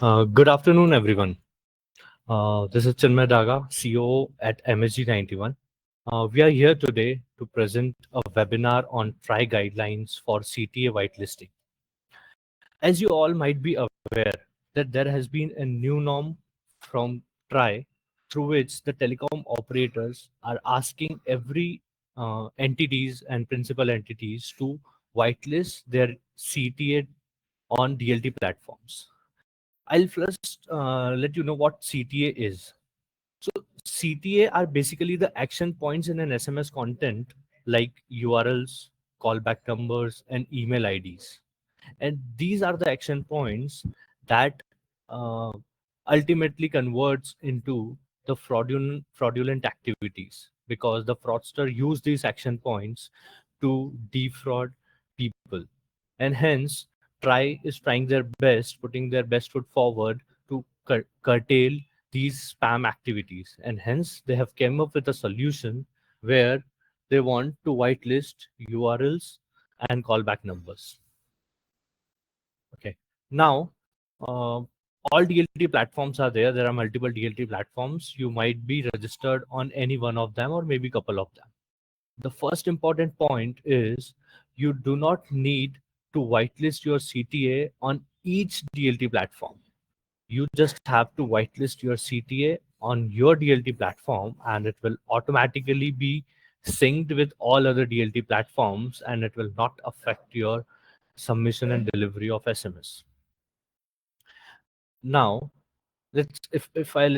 Good afternoon, everyone. This is Chinmay Daga, CEO at MSG91. We are here today to present a webinar on TRAI guidelines for CTA whitelisting. As you all might be aware that there has been a new norm from TRAI through which the telecom operators are asking every entities and principal entities to whitelist their CTA on DLT platforms. I'll first let you know what CTA is. So CTA are basically the action points in an SMS content like URLs, callback numbers, and email IDs. And these are the action points that uh, ultimately converts into the fraudulent activities because the fraudster use these action points to defraud people, and hence TRAI is trying their best, putting their best foot forward to curtail these spam activities, and hence they have came up with a solution where they want to whitelist URLs and callback numbers. Okay. Now, all DLT platforms are there. There are multiple DLT platforms. You might be registered on any one of them or maybe couple of them. The first important point is you do not need to whitelist your CTA on each DLT platform. You just have to whitelist your CTA on your DLT platform and it will automatically be synced with all other DLT platforms and it will not affect your submission and delivery of SMS. Now, let's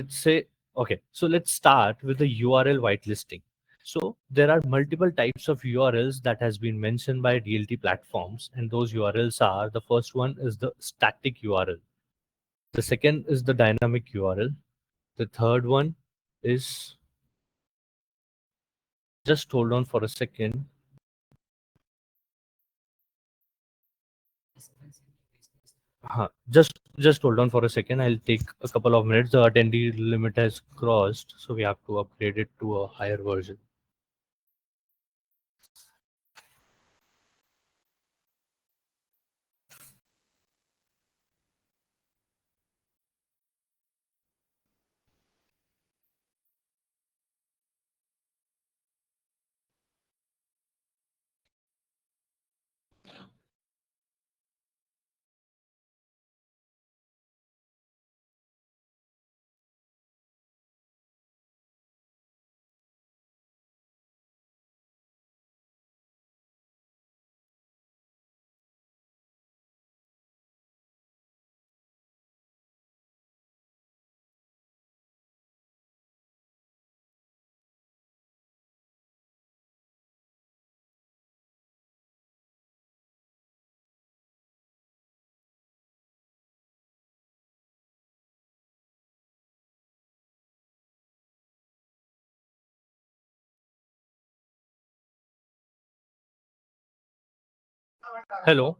say, okay, so let's start with the URL whitelisting. So there are multiple types of URLs that has been mentioned by DLT platforms, and those URLs are, the first one is the static URL. The second is the dynamic URL. The third one is, just hold on for a second. Just hold on for a second. I'll take a couple of minutes. The attendee limit has crossed, so we have to upgrade it to a higher version. Hello.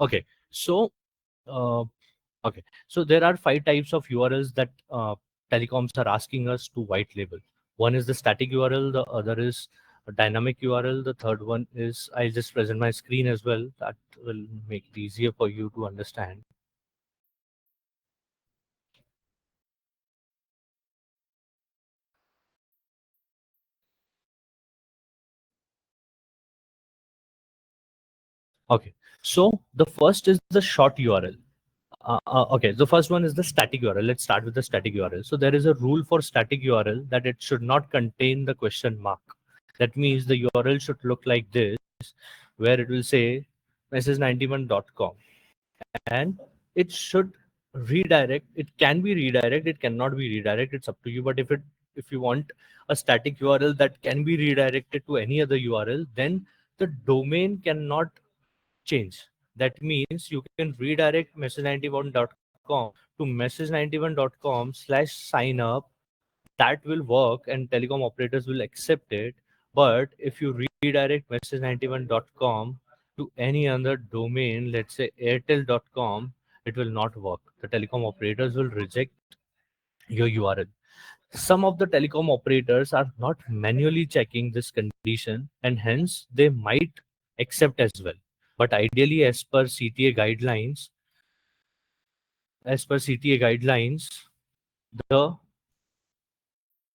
Okay. So, uh, okay. So there are 5 types of URLs that telecoms are asking us to white label. One is the static URL. The other is a dynamic URL. The third one is, I'll just present my screen as well. That will make it easier for you to understand. Okay. So the first is the short URL. Okay, the first one is the static URL. Let's start with the static URL. So there is a rule for static URL that it should not contain the question mark. That means the URL should look like this, where it will say message91.com, and it should redirect. It can be redirect, it cannot be redirect. It's up to you. But if you want a static URL that can be redirected to any other URL, then the domain cannot change. That means you can redirect message91.com to message91.com/sign up. That will work and telecom operators will accept it. But if you redirect message91.com to any other domain, let's say airtel.com, it will not work. The telecom operators will reject your URL. Some of the telecom operators are not manually checking this condition and hence they might accept as well. But ideally, as per CTA guidelines, as per CTA guidelines, the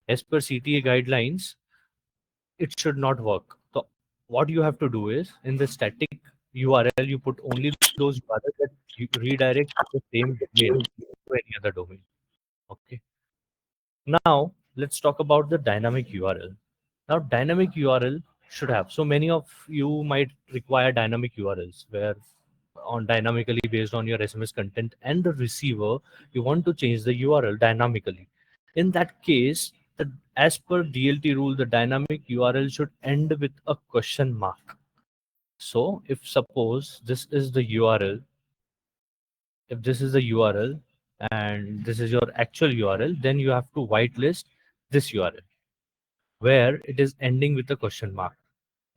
as per CTA guidelines, it should not work. So what you have to do is in the static URL, you put only those URLs that you redirect to the same domain to any other domain. Okay. Now let's talk about the dynamic URL. Now dynamic URL should have, so many of you might require dynamic URLs where on dynamically based on your SMS content and the receiver, you want to change the URL dynamically. In that case, as per DLT rule, the dynamic URL should end with a question mark. So if suppose this is the URL, if this is the URL and this is your actual URL, then you have to whitelist this URL where it is ending with a question mark.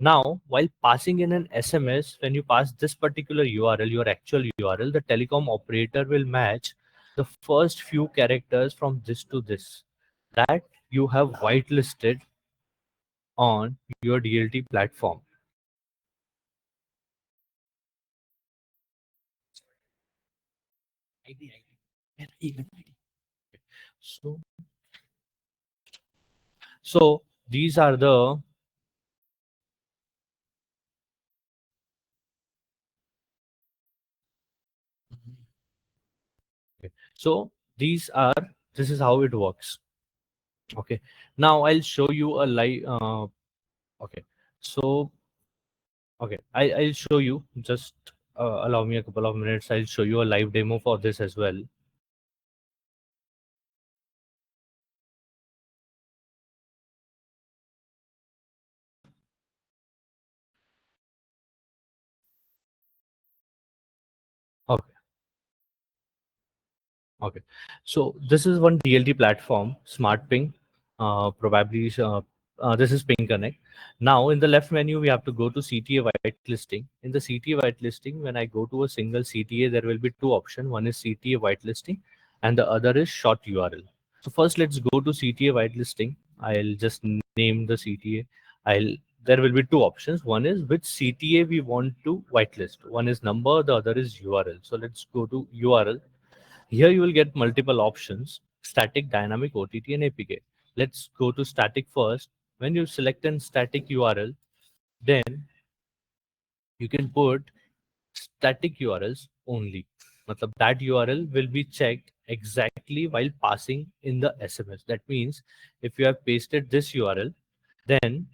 Now, while passing in an SMS, when you pass this particular URL, your actual URL, the telecom operator will match the first few characters from this to this that you have whitelisted on your DLT platform. So, so these are the so these are this is how it works. Okay. Now I'll show you a live. Okay. So I'll show you. Just allow me a couple of minutes. I'll show you a live demo for this as well. Okay. Okay. So this is one DLT platform, Smart Ping. Probably this is Ping Connect. Now in the left menu, we have to go to CTA whitelisting. In the CTA whitelisting, when I go to a single CTA, there will be two options. One is CTA whitelisting, and the other is short URL. So first, let's go to CTA whitelisting. I'll just name the CTA. I'll There will be two options. One is which CTA we want to whitelist. One is number, the other is URL. So let's go to URL. Here you will get multiple options: static, dynamic, OTT, and APK. Let's go to static first. When you select an static URL, then you can put static URLs only. Matlab that URL will be checked exactly while passing in the SMS. That means if you have pasted this URL, then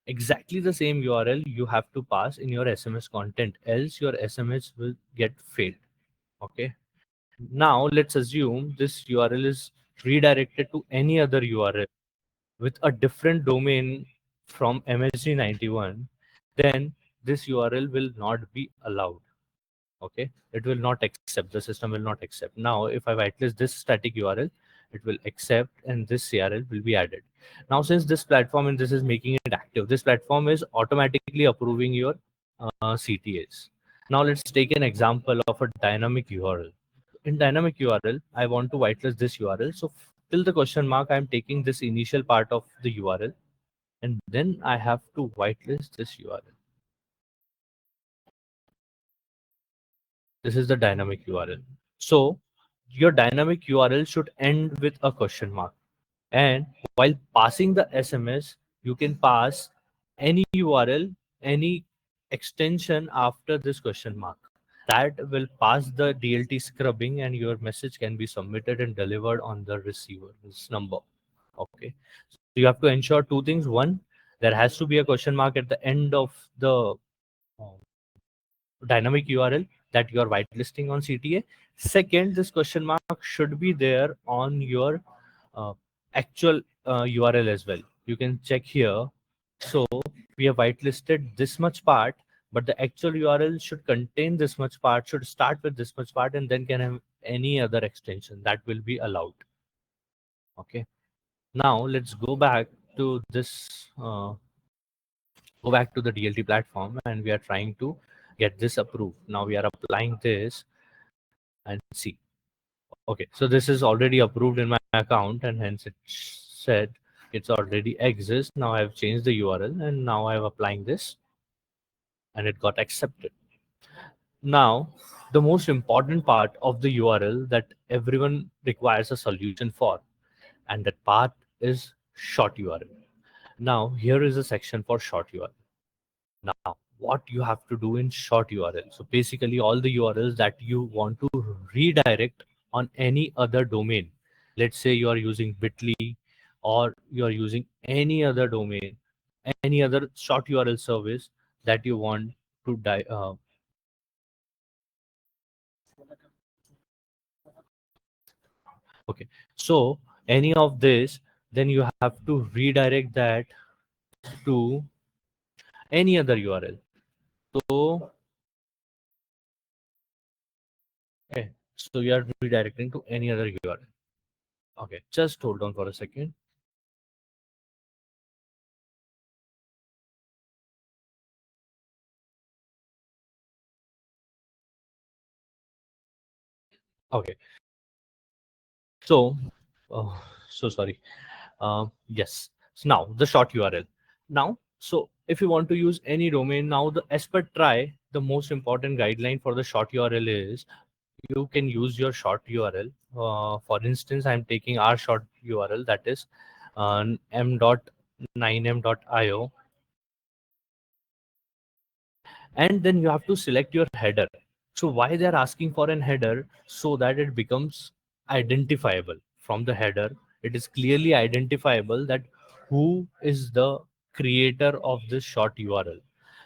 exactly the same URL you have to pass in your SMS content, else your SMS will get failed. Okay. Now let's assume this URL is redirected to any other URL with a different domain from MSG91, then this URL will not be allowed. Okay, it will not accept, the system will not accept. Now if I whitelist this static URL, it will accept and this CRL will be added. Now since this platform and this is making it active, this platform is automatically approving your CTAs. Now let's take an example of a dynamic URL. In dynamic URL, I want to whitelist this URL. So till the question mark, I'm taking this initial part of the URL and then I have to whitelist this URL. This is the dynamic URL. So your dynamic URL should end with a question mark. And while passing the SMS, you can pass any URL, any extension after this question mark. That will pass the DLT scrubbing and your message can be submitted and delivered on the receiver's number. Okay. So you have to ensure two things. One, there has to be a question mark at the end of the dynamic URL that you are whitelisting on CTA. Second, this question mark should be there on your uh, actual URL as well. You can check here. So we have whitelisted this much part, but the actual URL should contain this much part, should start with this much part, and then can have any other extension that will be allowed. Okay. Now let's go back to this. Go back to the DLT platform and we are trying to get this approved. Now we are applying this and see. Okay, so this is already approved in my account and hence it said it's already exists. Now I've changed the URL and now I'm applying this and it got accepted. Now, the most important part of the URL that everyone requires a solution for, and that part is short URL. Now, here is a section for short URL. Now, what you have to do in short URL. So basically all the URLs that you want to redirect on any other domain. Let's say you are using Bitly or you are using any other domain, any other short URL service that you want to okay. So any of this, then you have to redirect that to any other URL. So okay, so you are redirecting to any other URL. Okay, just hold on for a second. Okay, so so sorry. Yes. So now the short URL. Now, so if you want to use any domain, now the as per TRAI, the most important guideline for the short URL is you can use your short URL. For instance, I'm taking our short URL, that is m.9m.io, and then you have to select your header. So why they're asking for an header? So that it becomes identifiable from the header. It is clearly identifiable that who is the creator of this short URL.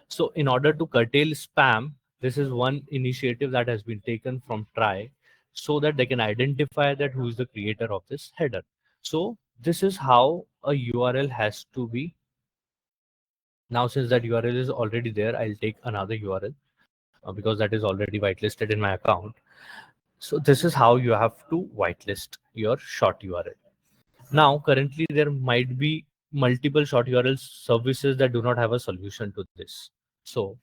So in order to curtail spam, this is one initiative that has been taken from TRAI, so that they can identify that who is the creator of this header. So this is how a URL has to be. Now since that URL is already there, I'll take another URL because that is already whitelisted in my account. So this is how you have to whitelist your short URL. Now, currently there might be multiple short URL services that do not have a solution to this. So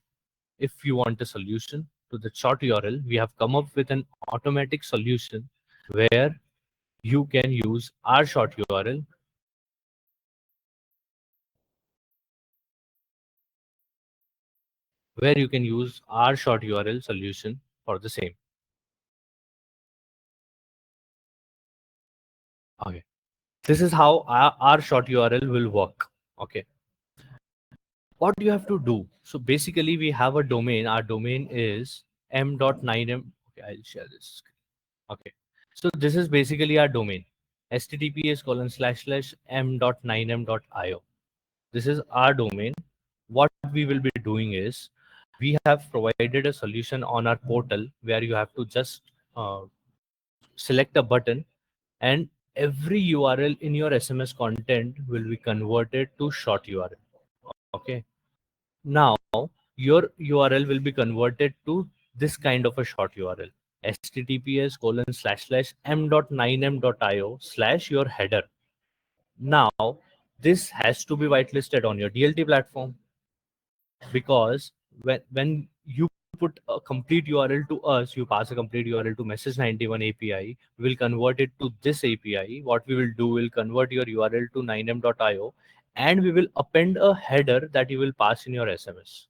if you want a solution to the short URL, we have come up with an automatic solution where you can use our short URL, where you can use our short URL solution for the same. Okay. This is how our short URL will work. Okay. What do you have to do? So basically we have a domain. Our domain is m.9m. Okay, I'll share this. Okay. So this is basically our domain. https://m.9m.io. This is our domain. What we will be doing is we have provided a solution on our portal where you have to just select a button, and every URL in your SMS content will be converted to short URL. Okay. Now your URL will be converted to this kind of a short URL, https://m.9m.io slash your header. Now this has to be whitelisted on your DLT platform, because when you put a complete URL to us, you pass a complete URL to message91 API, we will convert it to this API. What we will do, we'll convert your URL to 9m.io, and we will append a header that you will pass in your SMS.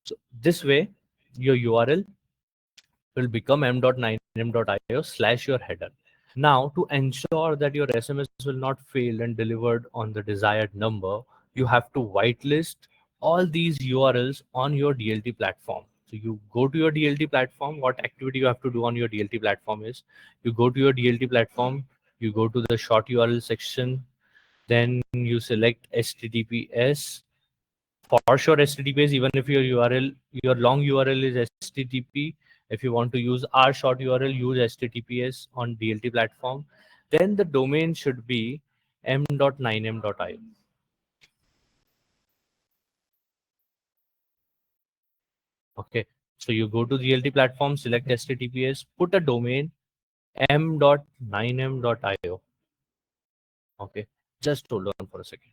So this way, your URL will become m.9m.io slash your header. Now, to ensure that your SMS will not fail and delivered on the desired number, you have to whitelist all these URLs on your DLT platform. So you go to your DLT platform. What activity you have to do on your DLT platform is you go to your DLT platform, you go to the short URL section, then you select HTTPS. For sure HTTPS, even if your URL, your long URL is HTTP, if you want to use our short URL, use HTTPS on DLT platform. Then the domain should be m.9m.io. Okay. So you go to DLT platform, select HTTPS, put a domain m.9m.io. Okay. Just hold on for a second.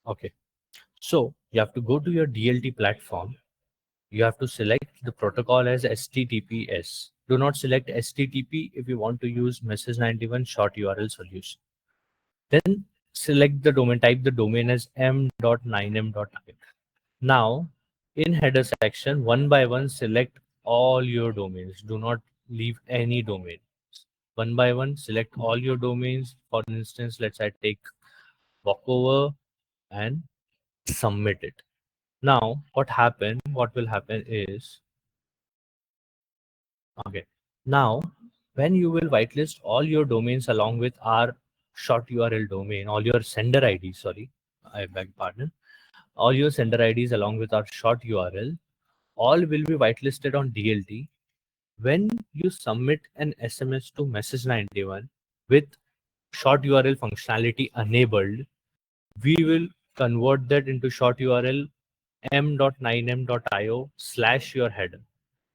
Okay. So you have to go to your DLT platform. You have to select the protocol as HTTPS. Do not select HTTP if you want to use Message91 short URL solution. Then select the domain, type the domain as m.9m.io. Now, in header section, one by one, select all your domains. Do not leave any domain. One by one, select all your domains. For instance, let's say I take walkover and submit it. Now, what will happen is, okay, now when you will whitelist all your domains along with our short URL domain, all your sender IDs, sorry, I beg pardon, all your sender IDs along with our short URL, all will be whitelisted on DLT. When you submit an SMS to Message91 with short URL functionality enabled, we will convert that into short URL m.9m.io / your header.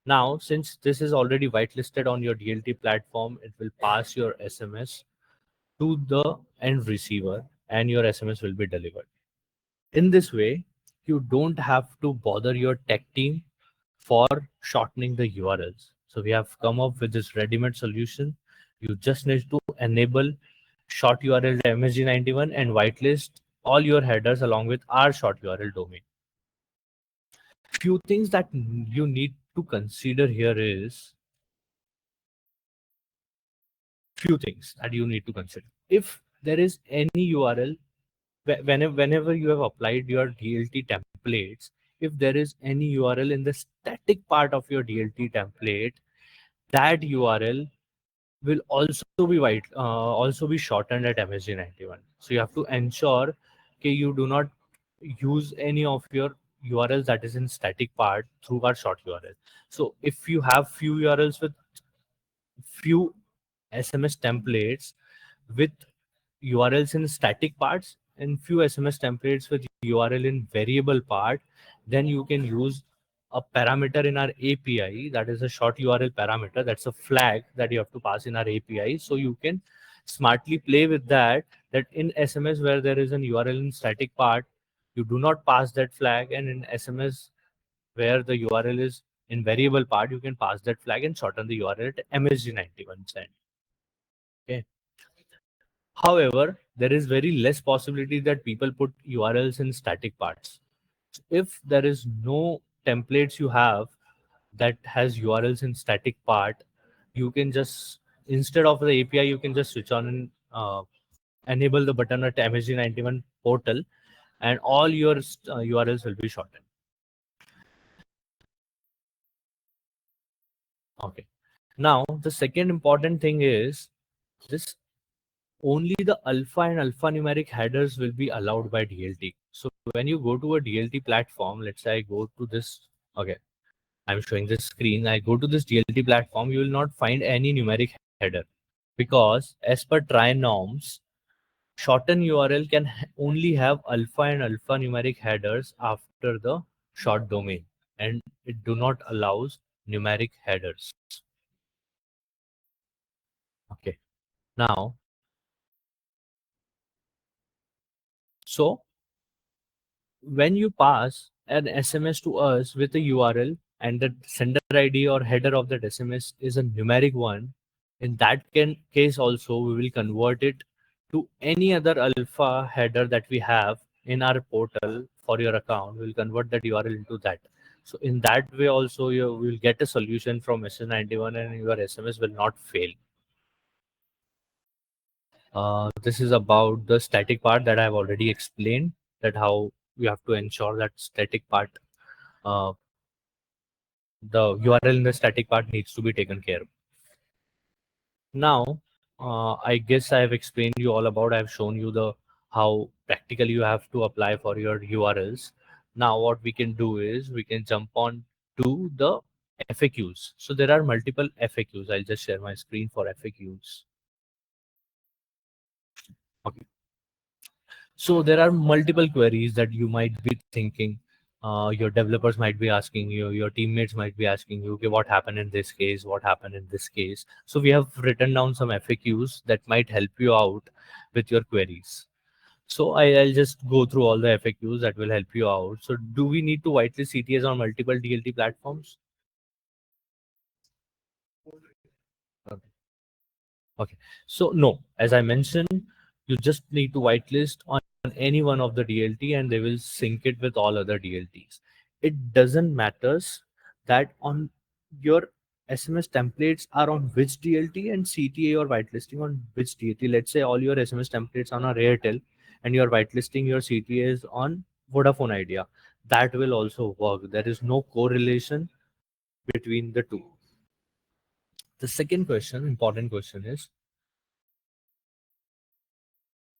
Now, since this is already whitelisted on your DLT platform, it will pass your SMS to the end receiver and your SMS will be delivered. In this way, you don't have to bother your tech team for shortening the URLs. So we have come up with this ready-made solution. You just need to enable short URL MSG91 and whitelist all your headers along with our short URL domain. Few things that you need to consider here is If there is any URL, whenever you have applied your DLT templates, if there is any URL in the static part of your DLT template, that URL will also be shortened at MSG91. So you have to ensure you do not use any of your URLs that is in static part through our short URL. So if you have few URLs with few SMS templates with URLs in static parts and few SMS templates with URL in variable part, then you can use a parameter in our API, that is a short URL parameter. That's a flag that you have to pass in our API. So you can smartly play with that, that in SMS where there is an URL in static part, you do not pass that flag, and in SMS where the URL is in variable part, you can pass that flag and shorten the URL at MSG91 send. Okay. However, there is very less possibility that people put URLs in static parts. If there is no templates you have that has URLs in static part, you can just, instead of the API, you can just switch on and enable the button at MSG91 portal, and all your URLs will be shortened. Okay. Now, the second important thing is this: only the alpha and alphanumeric headers will be allowed by DLT. So when you go to a DLT platform, let's say I go to this, okay, I'm showing this screen. I go to this DLT platform, you will not find any numeric header, because as per TRAI norms, shorten URL can only have alpha and alphanumeric headers after the short domain, and it do not allows numeric headers. Okay. Now, so when you pass an SMS to us with a URL and the sender ID or header of that SMS is a numeric one, in that case also we will convert it to any other alpha header that we have in our portal for your account. We'll convert that URL into that. So in that way also you will get a solution from SS91 and your SMS will not fail. This is about the static part that I have already explained, that how you have to ensure that static part, uh, the URL in the static part needs to be taken care of. Now, I guess I have explained you all about, I've shown you the how practically you have to apply for your URLs. Now, what we can do is we can jump on to the FAQs. So there are multiple FAQs. I'll just share my screen for FAQs. Okay. So there are multiple queries that you might be thinking. Your developers might be asking you, your teammates might be asking you, okay, what happened in this case? What happened in this case? So we have written down some FAQs that might help you out with your queries. So I'll just go through all the FAQs that will help you out. So do we need to whitelist CTAs on multiple DLT platforms? Okay. So no, as I mentioned, you just need to whitelist on any one of the DLT and they will sync it with all other DLTs. It doesn't matters that on your SMS templates are on which DLT and CTA or whitelisting on which DLT. Let's say all your SMS templates on a Airtel and you're whitelisting your CTAs on Vodafone Idea. That will also work. There is no correlation between the two. The second question, important question is,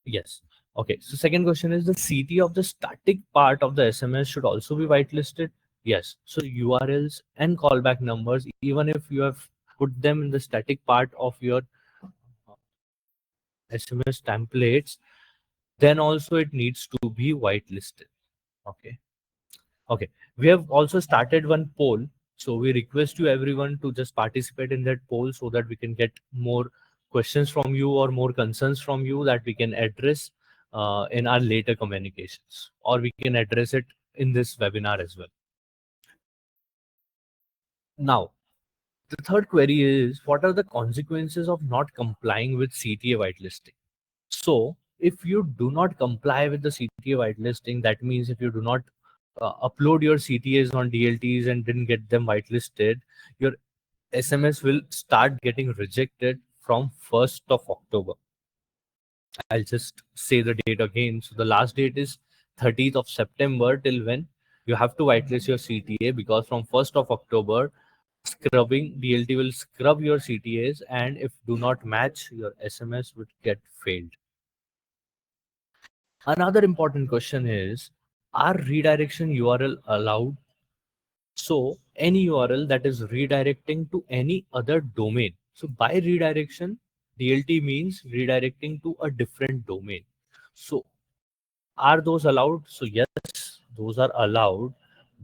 yes. Okay. So second question is the CT of the static part of the SMS should also be whitelisted. Yes. So URLs and callback numbers, even if you have put them in the static part of your SMS templates, then also it needs to be whitelisted. Okay. Okay. We have also started one poll. So we request you everyone to just participate in that poll so that we can get more questions from you or more concerns from you that we can address in our later communications, or we can address it in this webinar as well. Now, the third query is, what are the consequences of not complying with CTA whitelisting? So if you do not comply with the CTA whitelisting, that means if you do not upload your CTAs on DLTs and didn't get them whitelisted, your SMS will start getting rejected from 1st of October. I'll just say the date again. So the last date is 30th of September, till when you have to whitelist your CTA, because from 1st of October, scrubbing DLT will scrub your CTAs, and if do not match, your SMS would get failed. Another important question is, are redirection URL allowed? So any URL that is redirecting to any other domain. So by redirection, DLT means redirecting to a different domain. So are those allowed? So yes, those are allowed,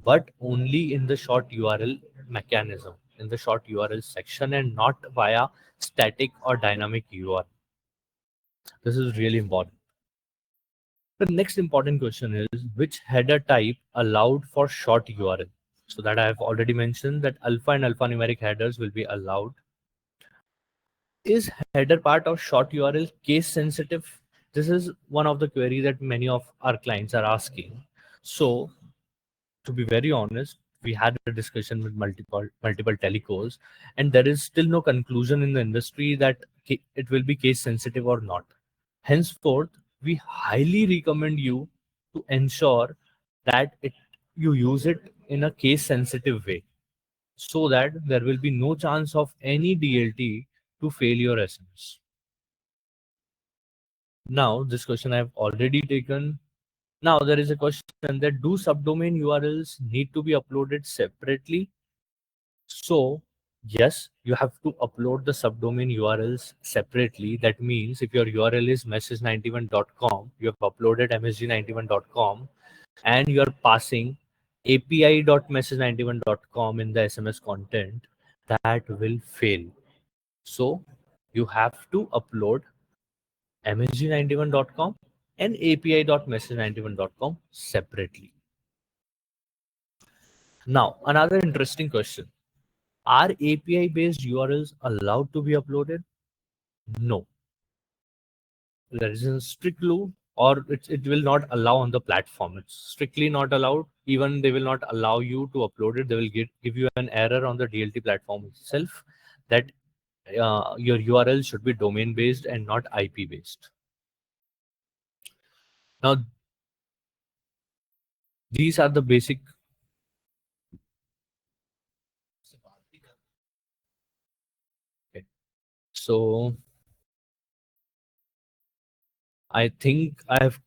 but only in the short URL mechanism, in the short URL section, and not via static or dynamic URL. This is really important. The next important question is, which header type allowed for short URL? So that I have already mentioned that alpha and alphanumeric headers will be allowed. Is header part of short URL case sensitive? This is one of the queries that many of our clients are asking. So to be very honest, we had a discussion with multiple telecos, and there is still no conclusion in the industry that it will be case sensitive or not. Henceforth, we highly recommend you to ensure that you use it in a case sensitive way, so that there will be no chance of any DLT to fail your SMS. Now, this question I've already taken. Now, there is a question that, do subdomain URLs need to be uploaded separately? So, yes, you have to upload the subdomain URLs separately. That means if your URL is message91.com, you have uploaded msg91.com, and you're passing api.message91.com in the SMS content, that will fail. So you have to upload msg91.com and api.message91.com separately. Now, another interesting question. Are API-based URLs allowed to be uploaded? No. There is a strict rule, or it will not allow on the platform. It's strictly not allowed. Even they will not allow you to upload it. They will give you an error on the DLT platform itself that your URL should be domain based and not IP based. Now, these are the basic. Okay. So I think I've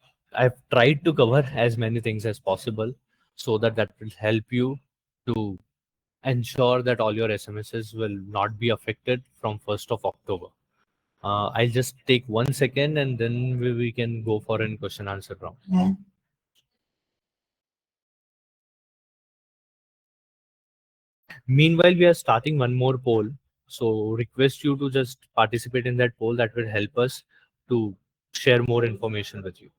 tried to cover as many things as possible, so that will help you to ensure that all your SMSs will not be affected from 1st of October. I'll just take 1 second and then we can go for a question answer round. Yeah. Meanwhile, we are starting one more poll. So request you to just participate in that poll. That will help us to share more information with you.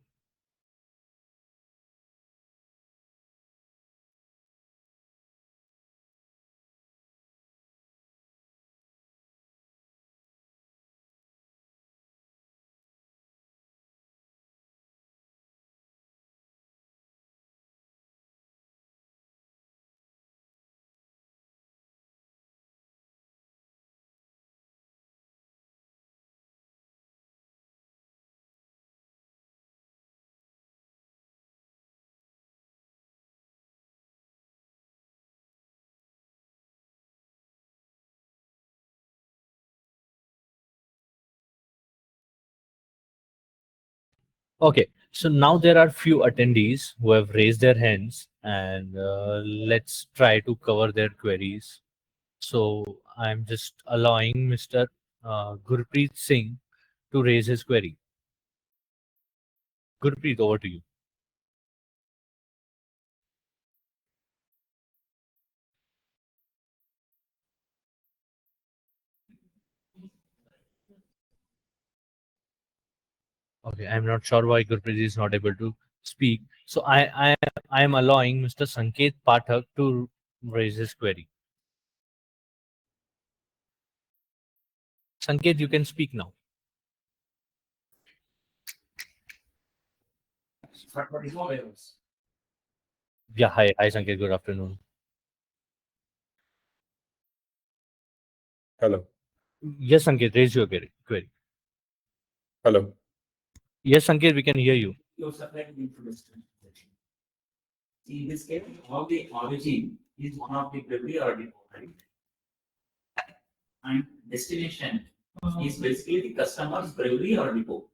Okay, so now there are few attendees who have raised their hands, and let's try to cover their queries. So I'm just allowing Mr. Gurpreet Singh to raise his query. Gurpreet, over to you. Okay, I'm not sure why Gurpreet is not able to speak. So I am allowing Mr. Sanket Pathak to raise his query. Sanket, you can speak now. Yeah, hi Sanket, good afternoon. Hello. Yes, Sanket, raise your query. Hello. Yes, Sanket, we can hear you. In this case, all the origin is one of the query or depot, right? And destination is basically the customer's query or depot.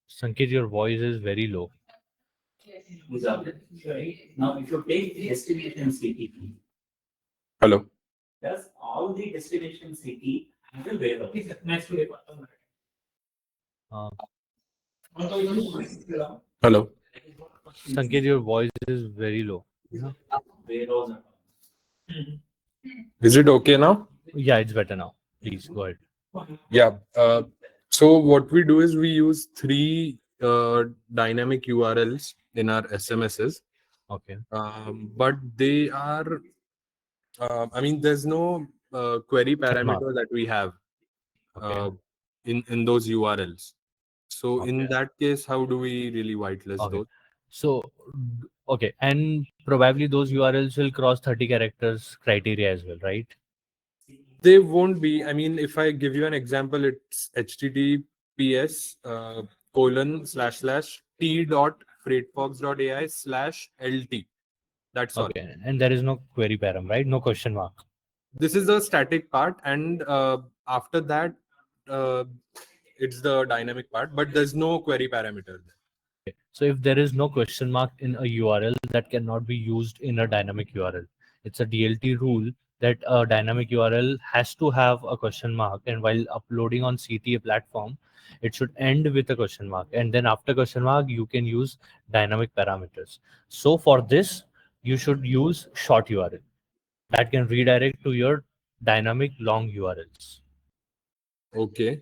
Sanket, your voice is very low. Now, if you take the destination city, Hello. does all the destination city have a warehouse? Next to Uh, Hello. Sanket, your voice is very low. warehouse. Is it okay now? Yeah, it's better now. Please go ahead. Yeah. So what we do is we use three dynamic URLs in our SMSs, Okay. but they are. I mean, there's no query Question mark. parameter that we have Okay. in those URLs. So Okay. in that case, how do we really whitelist Okay. those? So, okay, and probably those URLs will cross 30 characters criteria as well, right? They won't be. I mean, if I give you an example, it's https colon slash slash t dot freightfox dot ai slash lt. That's all. Okay, and there is no query param, right? No question mark. This is the static part, and after that, uh, it's the dynamic part, but there's no query parameter there. So if there is no question mark in a URL, that cannot be used in a dynamic URL. It's a DLT rule that a dynamic URL has to have a question mark, and while uploading on CTA platform, it should end with a question mark, and then after question mark, you can use dynamic parameters. So for this, you should use short URL that can redirect to your dynamic long URLs. Okay.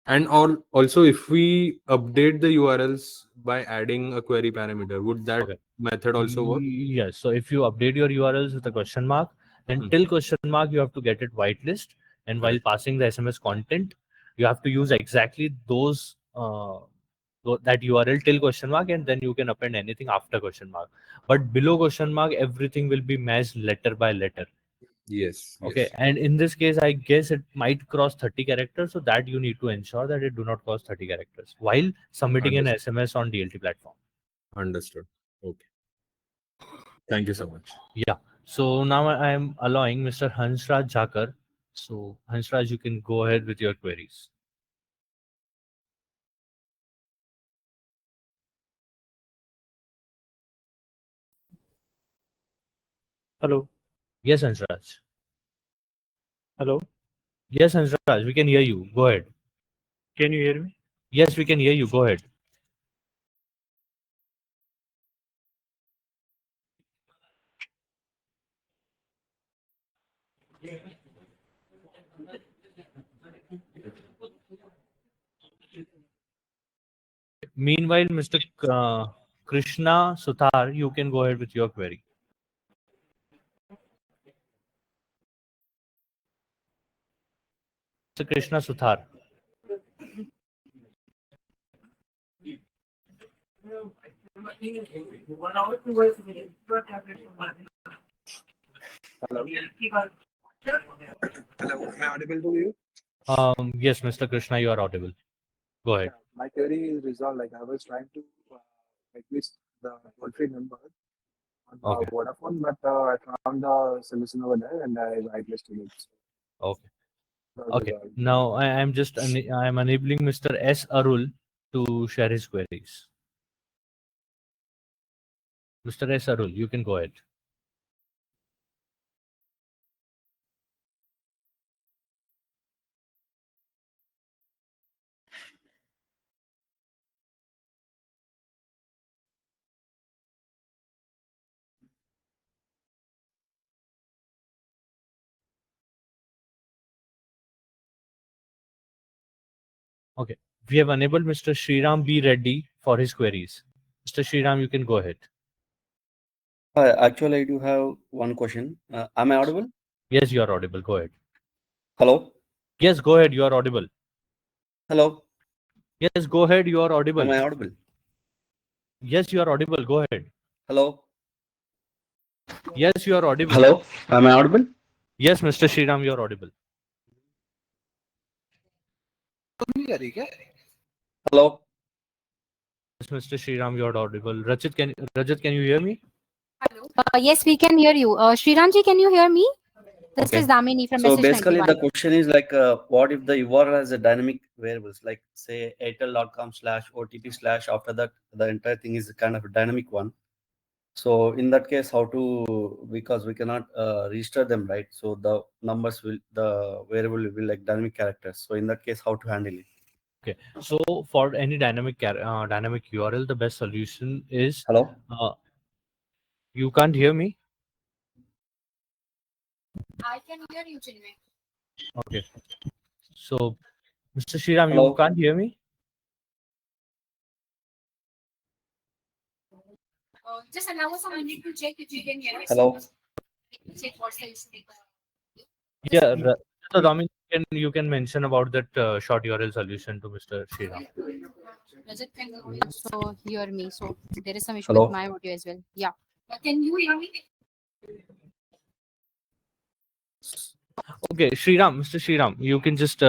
And also, if we update the URLs by adding a query parameter, would that Okay. method also work? Yes. So if you update your URLs with a question mark, then till question mark you have to get it whitelist, and while Correct. passing the SMS content, you have to use exactly those that URL till question mark, and then you can append anything after question mark. But below question mark, everything will be matched letter by letter. Yes. Okay, Yes. and in this case, I guess it might cross 30 characters, so that you need to ensure that it do not cross 30 characters while submitting an Understood. SMS on DLT platform. Understood. Okay. Thank you so much. Yeah. So now I am allowing Mr. Hansraj Jakar. So Hansraj, you can go ahead with your queries. Hello. Yes, Hansraj. Hello. Yes, Hansraj, we can hear you. Go ahead. Can you hear me? Yes, we can hear you. Go ahead. Meanwhile, Mr. Krishna Suthar, you can go ahead with your query. Mr. Krishna Suthar. Hello. Hello. Am I audible to you? Yes, Mr. Krishna, you are audible. Go ahead. My query is resolved. Like I was trying to list the toll-free number on Okay. Vodafone, but I found the solution over there and I whitelisted it. Okay. So it was Okay. resolved. Now I am just I am enabling Mr. S. Arul to share his queries. Mr. S. Arul, you can go ahead. Okay, we have enabled Mr. Sriram B. Reddy for his queries. Mr. Sriram, you can go ahead. Actually, I do have one question. Am I audible? Yes, you are audible. Go ahead. Hello? Yes, go ahead. You are audible. Hello? Yes, go ahead. You are audible. Am I audible? Yes, you are audible. Go ahead. Hello? Yes, you are audible. Hello? Am I audible? Yes, Mr. Sriram, you are audible. Hello? Yes, Mr. Sriram, you are audible. Rajat, can you hear me? Yes, we can hear you. Shriramji, can you hear me? This Okay. is Damini from So SMS basically, 91. the question is like, what if the URL has a dynamic variables, like say airtel.com/OTP/ after that, the entire thing is kind of a dynamic one. So in that case, how to, because we cannot register them, right? So the variable will be like dynamic characters. So in that case, how to handle it? Okay. So for any dynamic URL, the best solution is. Hello? You can't hear me? I can hear you, Chinmay. Okay. So, Mr. Sriram, Hello? you can't hear me? Just allow us a minute to check if you can hear us. Hello? Check what's the issue. Yeah. So, Ramin, you can mention about that short URL solution to Mr. Sriram. Rajat can also hear me. So there is some issue Hello? with my audio as well. Yeah. Can you hear me? Okay, Mr. Sriram, you can just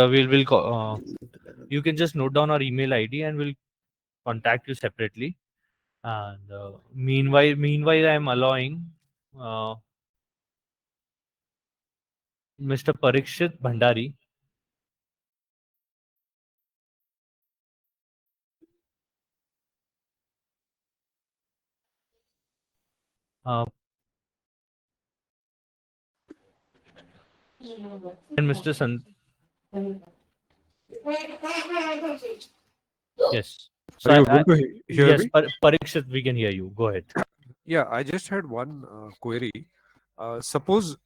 you can just note down our email ID and we'll contact you separately. And meanwhile, I'm allowing Mr. Parikshit Bhandari. And Mr. Yes. So Are you able to hear yes, me? Parikshit, we can hear you. Go ahead. Yeah, I just had one query. Suppose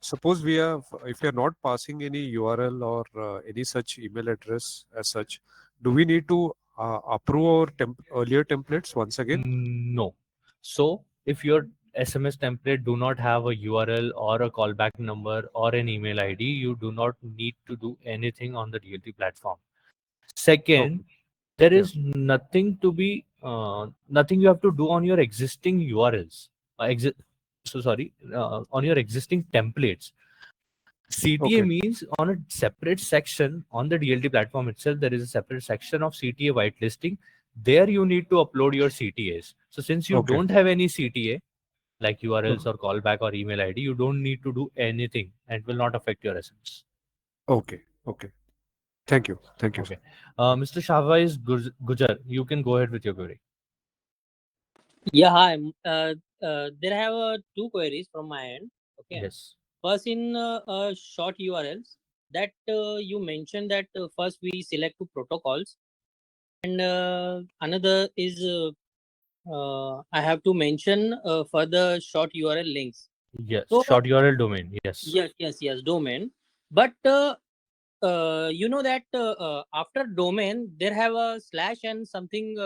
we have, if we are not passing any URL or any such email address as such, do we need to approve our earlier templates once again? No. So if your SMS template do not have a URL or a callback number or an email ID, you do not need to do anything on the DLT platform. Second, there is nothing to be nothing you have to do on your existing URLs. On your existing templates. CTA means on a separate section on the DLT platform itself, there is a separate section of CTA whitelisting. There you need to upload your CTAs. So since you don't have any CTA, like URLs or callback or email ID, you don't need to do anything and it will not affect your SMS. Okay. Thank you. Okay. Mr. Shahwaiz Gujar, you can go ahead with your query. Yeah, hi. There have two queries from my end. Okay. Yes. First, in short URLs, that you mentioned that first we select two protocols, and another is I have to mention for the short URL links. Yes. So, short URL domain. Yes. Yes, domain. But you know that after domain there have a slash and something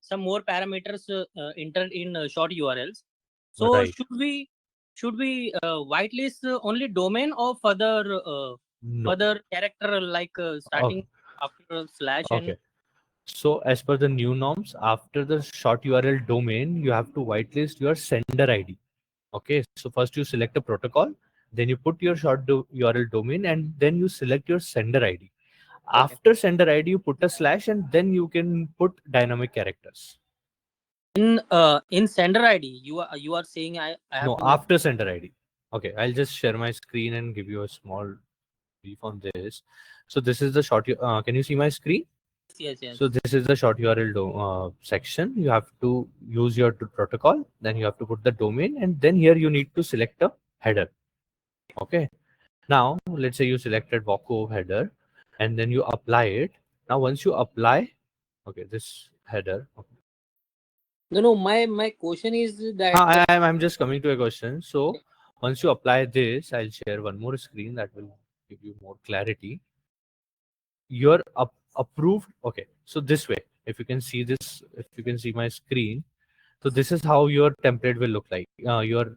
some more parameters entered in short URLs. So Right. should we whitelist only domain or further No. further character like starting after slash and Okay. So as per the new norms, after the short URL domain, you have to whitelist your sender ID. Okay. So first you select a protocol, then you put your short URL domain, and then you select your sender ID. After sender ID, you put a slash, and then you can put dynamic characters. in sender ID you are saying I have No, to after sender ID. Okay, I'll just share my screen and give you a small brief on this. So this is the short. Can you see my screen? Yes, yes. So this is the short URL section. You have to use your protocol, then you have to put the domain, and then here you need to select a header. Okay. Now let's say you selected Waco header, and then you apply it. Now once you apply, okay, this header. Okay. No, my question is that I'm just coming to a question. So once you apply this, I'll share one more screen that will give you more clarity. You're approved. Okay, so this way, if you can see this, if you can see my screen, so this is how your template will look like. URL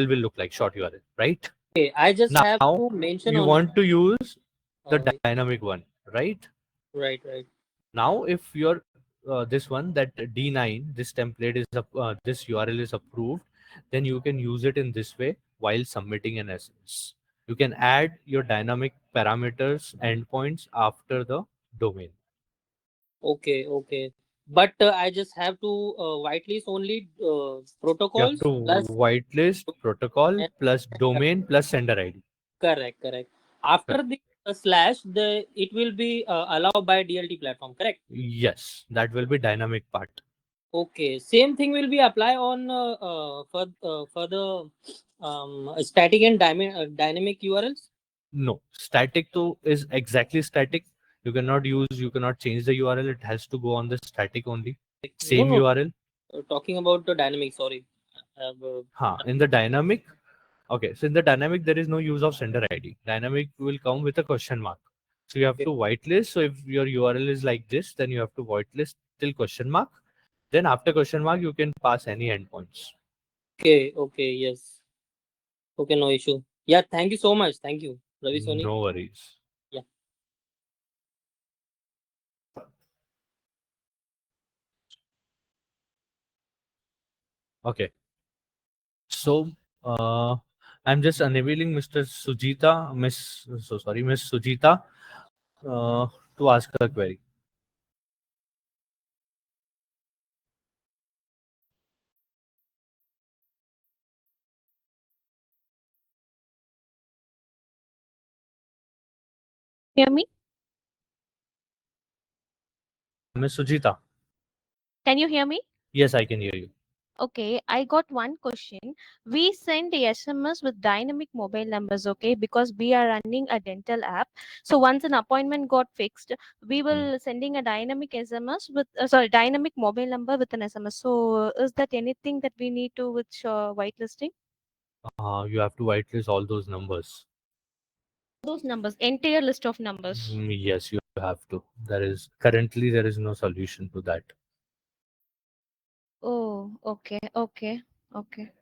will look like, short URL, right? okay, I just have Now to mention you on want to use the uh, dynamic one, right? right, right. Now if your this one, that D9, this template is this URL is approved, then you can use it in this way while submitting an SMS. You can add your dynamic parameters endpoints after the domain. Okay, okay. But I just have to whitelist only You have protocols to plus whitelist protocol plus domain plus sender ID. correct, correct. After Correct. the slash, the it will be allowed by DLT platform, correct? Yes, that will be dynamic part. Okay, same thing will be apply on for the static and dynamic URLs. No, static to is exactly static. You cannot change the URL. It has to go on the static only. No, Same no. URL. Talking about the dynamic. Sorry. In the dynamic, okay. So in the dynamic, there is no use of sender ID. Dynamic will come with a question mark. So you have to whitelist. So if your URL is like this, then you have to whitelist till question mark. Then after question mark, you can pass any endpoints. Okay, okay, yes. Okay, no issue. Yeah, thank you so much. Thank you, Ravi Soni. No worries. Yeah. Okay. So I'm just enabling Mr. Sujita, Miss Sujita, to ask a query. Hear me? Miss Sujita. Can you hear me? Yes, I can hear you. Okay, I got one question. We send the SMS with dynamic mobile numbers, okay, because we are running a dental app. So once an appointment got fixed, we will sending a dynamic SMS with dynamic mobile number with an SMS. So is that anything that we need to with whitelisting? You have to whitelist all those numbers. Those numbers, entire list of numbers. Yes, you have to. Currently there is no solution to that. Oh, okay, okay, okay.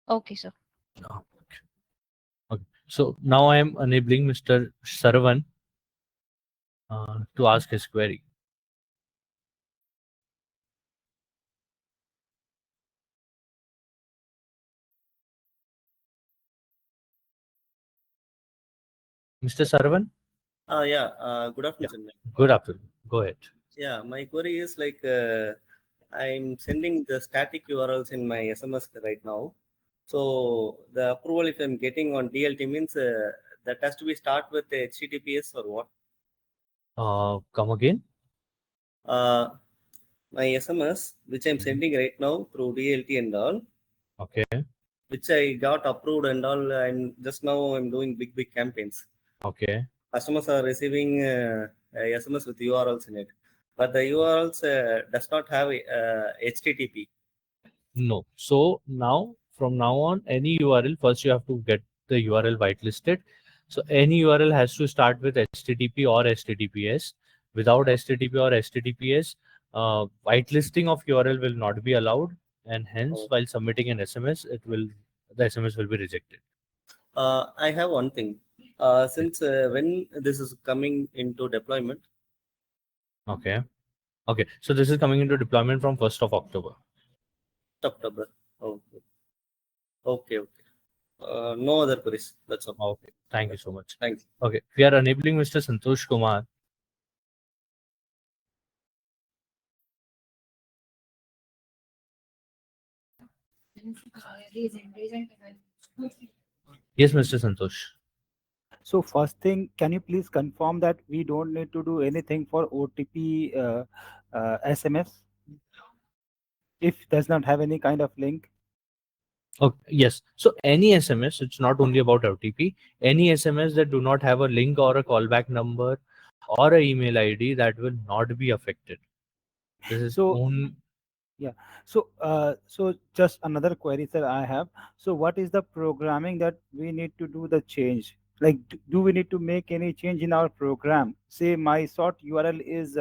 Okay, sir. No. Okay. So now I am enabling Mr. Sarvan to ask his query. Mr. Sarvan? Good afternoon, Chandra. Good afternoon. Go ahead. Yeah, my query is like I'm sending the static URLs in my SMS right now. So the approval, if I'm getting on DLT, means that has to be start with the HTTPS or what? Come again? My SMS, which I'm sending right now through DLT and all. Okay. Which I got approved and all. I'm just now I'm doing big campaigns. Okay. Customers are receiving SMS with URLs in it, but the URLs does not have HTTP. No. So now, from now on, any URL, first you have to get the URL whitelisted. So any URL has to start with HTTP or HTTPS. Without HTTP or HTTPS, whitelisting of URL will not be allowed, and hence, while submitting an SMS, the SMS will be rejected. I have one thing. Since when this is coming into deployment? Okay. Okay. So this is coming into deployment from 1st of October. October. Okay. Okay. No other queries. That's all. Okay. Thank you so much. Thanks. Okay. We are enabling Mr. Santosh Kumar. Yes, Mr. Santosh. So first thing, can you please confirm that we don't need to do anything for OTP SMS if does not have any kind of link? Okay, yes. So any SMS, it's not only about OTP, any SMS that do not have a link or a callback number or a email ID, that will not be affected. This is So only yeah. So just another query, sir, I have. So what is the programming that we need to do the change? Like, do we need to make any change in our program? Say my sort URL is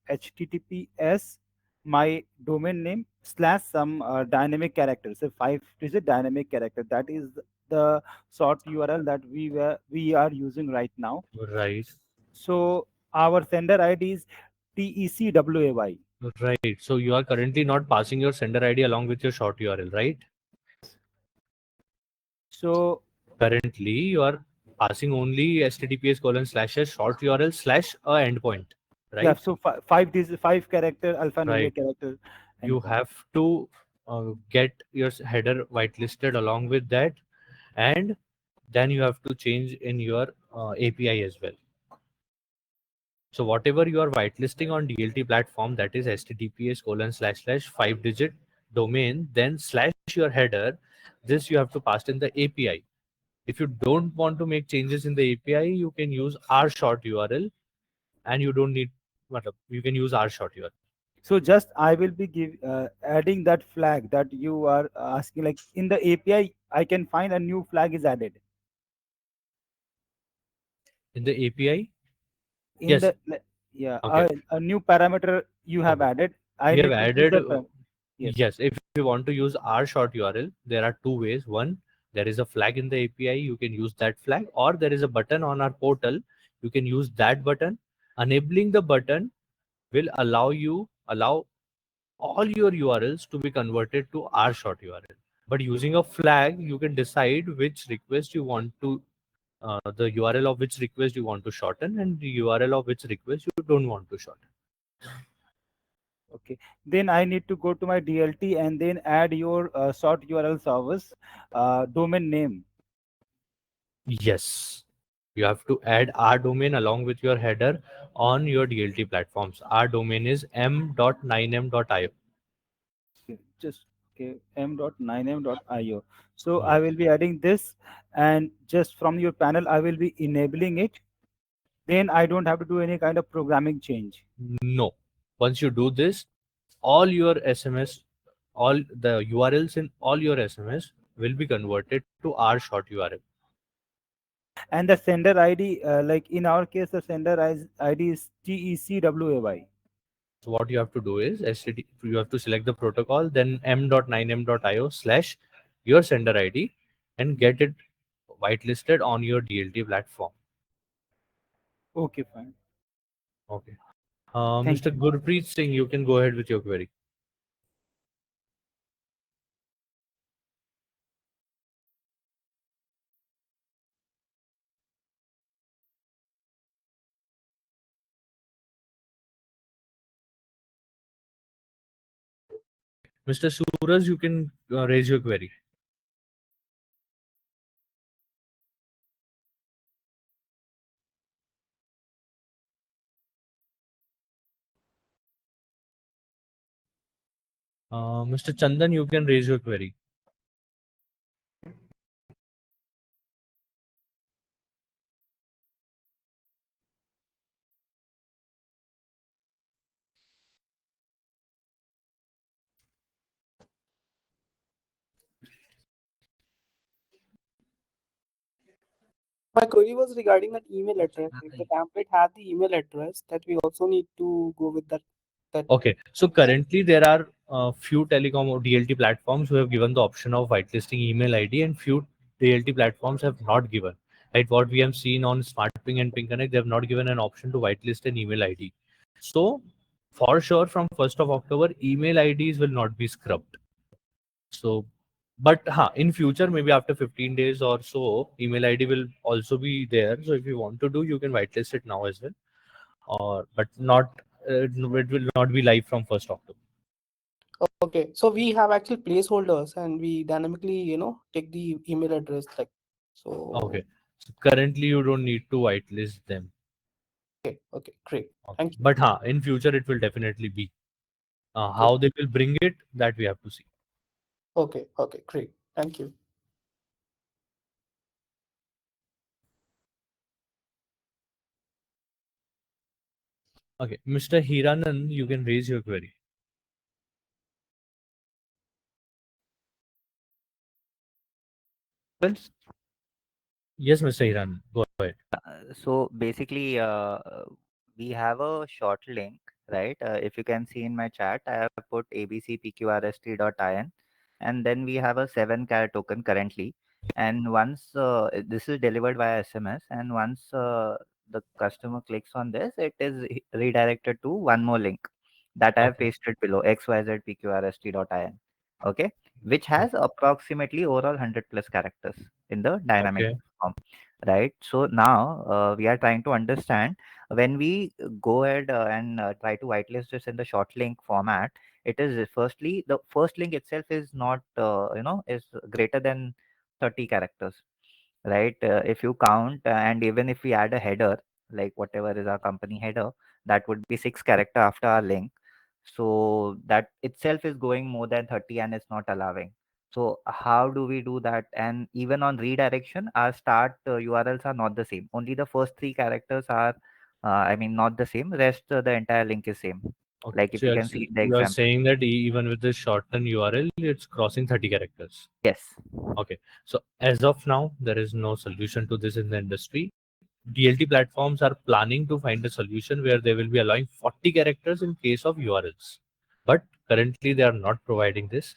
HTTPS, my domain name slash some dynamic character. So 5-digit dynamic character. That is the sort URL that we are using right now. right. So our sender ID is TECWAY. Right. So you are currently not passing your sender ID along with your short URL, right? So Currently, you are passing only https:// short URL slash a endpoint, yeah, right? so five character Right. alphanumeric character You endpoint. have to get your header whitelisted along with that, and then you have to change in your API as well. So whatever you are whitelisting on DLT platform, that is https:// 5-digit domain, then slash your header, this you have to pass in the API. If you don't want to make changes in the API, you can use r short URL, and you don't need, you can use r short URL. So just I will be adding that flag that you are asking, like in the API, I can find a new flag is added. In the API, In yes, the yeah, okay. a new parameter you have Okay. added. I We have need to use added, that. Yes. yes, if you want to use r short URL, there are two ways. One, there is a flag in the API, you can use that flag, or there is a button on our portal, you can use that button. Enabling the button will allow all your URLs to be converted to r short URL. But using a flag, you can decide which request you want to, the URL of which request you want to shorten, and the URL of which request you don't want to shorten. Okay. Then I need to go to my DLT and then add your sort URL service domain name. Yes, you have to add our domain along with your header on your DLT platforms. Our domain is m.9m.io. Okay, just okay, m.9m.io. So I Yes. will be adding this, and just from your panel, I will be enabling it. Then I don't have to do any kind of programming change. No. Once you do this, all your SMS, all the URLs in all your SMS will be converted to our short URL. And the sender ID, like in our case, the sender ID is TECWAY. So what you have to do is you have to select the protocol, then m.9m.io slash your sender ID, and get it whitelisted on your DLT platform. Okay, fine. Okay. Thank Mr. you. Gurpreet Singh, you can go ahead with your query. Mr. Suraj, you can raise your query. Mr. Chandan, you can raise your query. My query was regarding that email address. If the template had the email address, that we also need to go with that. Okay, so currently there are few telecom or DLT platforms who have given the option of whitelisting email ID, and few DLT platforms have not given. Right, what we have seen on SmartPing and Ping Connect, they have not given an option to whitelist an email ID. So for sure, from 1st of October, email IDs will not be scrubbed. So, but in future, maybe after 15 days or so, email ID will also be there. So if you want to do, you can whitelist it now as well, or but not. It will not be live from 1st October. Okay, so we have actually placeholders and we dynamically, take the email address like so. Okay. So currently, you don't need to whitelist them. Okay, okay, great. Okay. Thank you. But in future, it will definitely be. How they will bring it, that we have to see. Okay, okay, great. Thank you. Okay, Mr. Hiranan, you can raise your query. Yes, Mr. Hiranan, go ahead. So basically, we have a short link, right? If you can see in my chat, I have put abcpqrst.in, and then we have a 7-char token currently. And once this is delivered via SMS, and once the customer clicks on this, it is redirected to one more link that I have pasted below, xyzpqrst.in. Okay, which has approximately overall 100 plus characters in the dynamic form, right? So now we are trying to understand, when we go ahead and try to whitelist this in the short link format, it is firstly the first link itself is not is greater than 30 characters, right? If you count and even if we add a header, like whatever is our company header, that would be 6 character after our link. So that itself is going more than 30 and it's not allowing. So how do we do that? And even on redirection, our start URLs are not the same. Only the first 3 characters are, not the same. Rest, the entire link is same. Okay. Like if So you can see the you are example. saying that even with the shortened URL, it's crossing 30 characters. Yes. Okay. So as of now, there is no solution to this in the industry. DLT platforms are planning to find a solution where they will be allowing 40 characters in case of URLs. But currently, they are not providing this.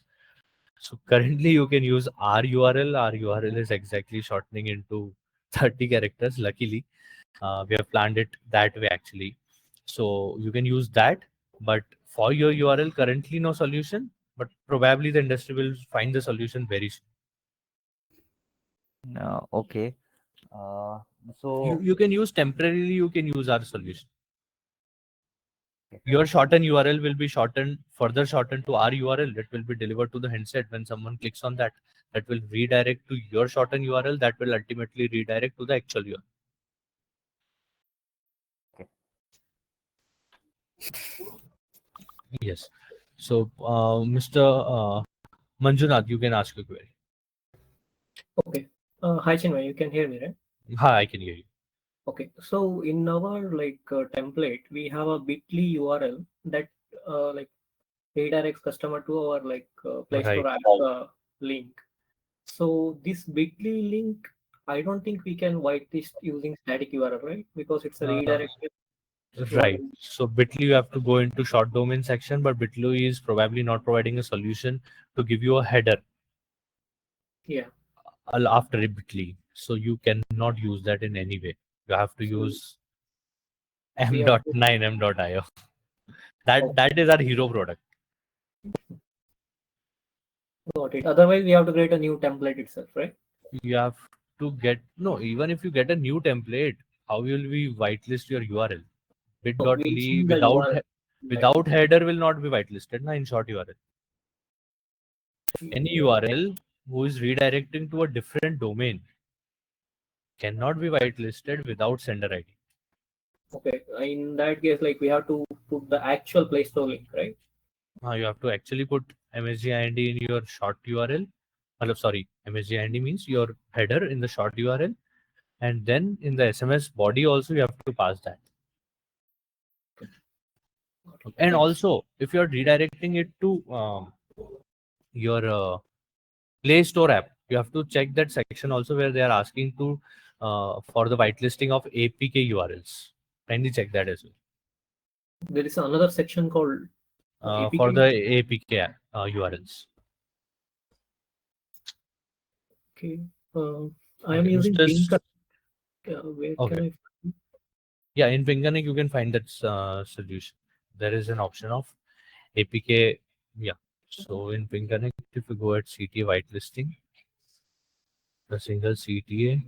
So currently, you can use our URL. Our URL is exactly shortening into 30 characters. Luckily, we have planned it that way actually. So you can use that. But for your URL, currently no solution. But probably the industry will find the solution very soon. Okay. So You can use temporarily. You can use our solution. Your shortened URL will be further shortened to our URL. It will be delivered to the handset. When someone clicks on that, that will redirect to your shortened URL. That will ultimately redirect to the actual URL. Yes. So, Mr. Manjunath, you can ask a query. Okay. Hi, Chinmay, you can hear me, right? Hi, I can hear you. Okay. So in our template, we have a bit.ly URL that redirects customer to our Play Store app link. So this bit.ly link, I don't think we can whitelist using static URL, right? Because it's a redirected. Right. So Bitly you have to go into short domain section, but Bitly is probably not providing a solution to give you a header. Yeah. After Bitly. So you cannot use that in any way. You have to use m.9 m.io. That is our hero product. Got it. Otherwise, we have to create a new template itself, right? You have to even if you get a new template, how will we whitelist your URL? Bit.ly without header will not be whitelisted in short URL. Any URL who is redirecting to a different domain cannot be whitelisted without sender ID. Okay. In that case, we have to put the actual Play Store link, right? You have to actually put MSG90 in your short URL. Sorry, MSG90 means your header in the short URL, and then in the SMS body also you have to pass that. And also, if you are redirecting it to your Play Store app, you have to check that section also where they are asking to for the whitelisting of APK URLs. Kindly check that as well. There is another section called APK. For the APK URLs. Okay. I am using Pink. Where can I? Yeah, in Pinganic you can find that solution. There is an option of APK. Yeah. So in Pinganic, if you go at CTA whitelisting, the single CTA.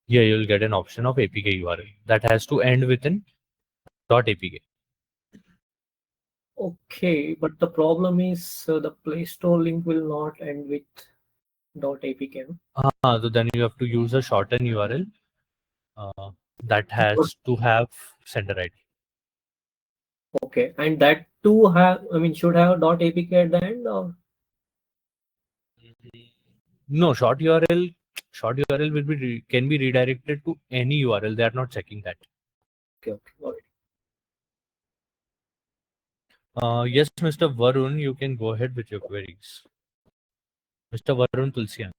Here you'll get an option of APK URL that has to end within .apk. Okay, but the problem is the Play Store link will not end with .apk. So then you have to use a shortened URL that has to have sender ID. Okay, and that too should have .apk at the end, or? No, short URL can be redirected to any URL. They are not checking that. Okay, got it. Yes, Mr. Varun, you can go ahead with your queries. Mr. Varun Tulsian.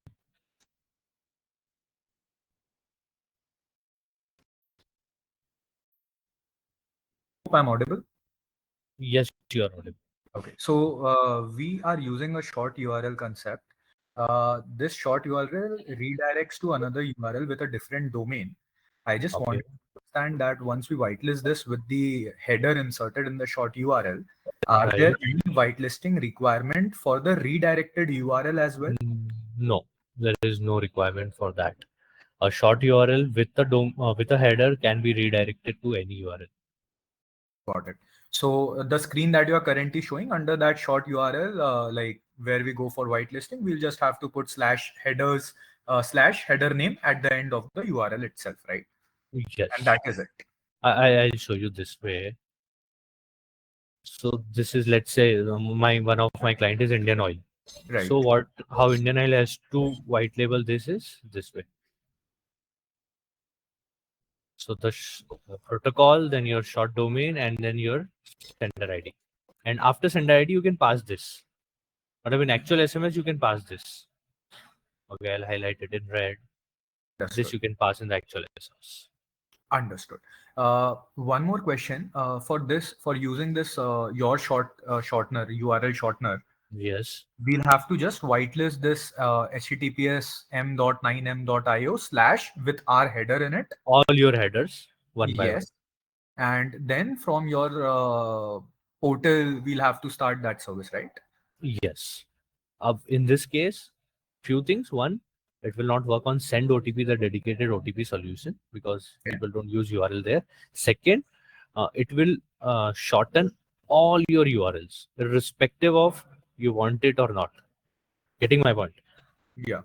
Hope I'm audible. Yes, you are audible. Okay, so we are using a short URL concept. This short URL redirects to another URL with a different domain. I just want to understand that once we whitelist this with the header inserted in the short URL, are Right. there any whitelisting requirement for the redirected URL as well? No, there is no requirement for that. A short URL with a header can be redirected to any URL. Got it. So the screen that you are currently showing under that short URL, like where we go for whitelisting, we'll just have to put /headers /header name at the end of the URL itself, right? Yes. And that is it. I'll show you this way. So this is, let's say, one of my client is Indian Oil. Right. So how Indian Oil has to white label this is this way. So the protocol, then your short domain, and then your sender ID. And after sender ID, you can pass this. But in actual SMS, you can pass this. Okay, I'll highlight it in red. Understood. This you can pass in the actual SMS. Understood. One more question for using this your shortener URL shortener. Yes. We'll have to just whitelist this https m.9m.io / with our header in it. All your headers one by one. Yes. And then from your portal, we'll have to start that service, right? Yes. In this case, few things. One, it will not work on send OTP, the dedicated OTP solution, because people don't use URL there. Second, it will shorten all your URLs, irrespective of you want it or not. Getting my point? Yeah.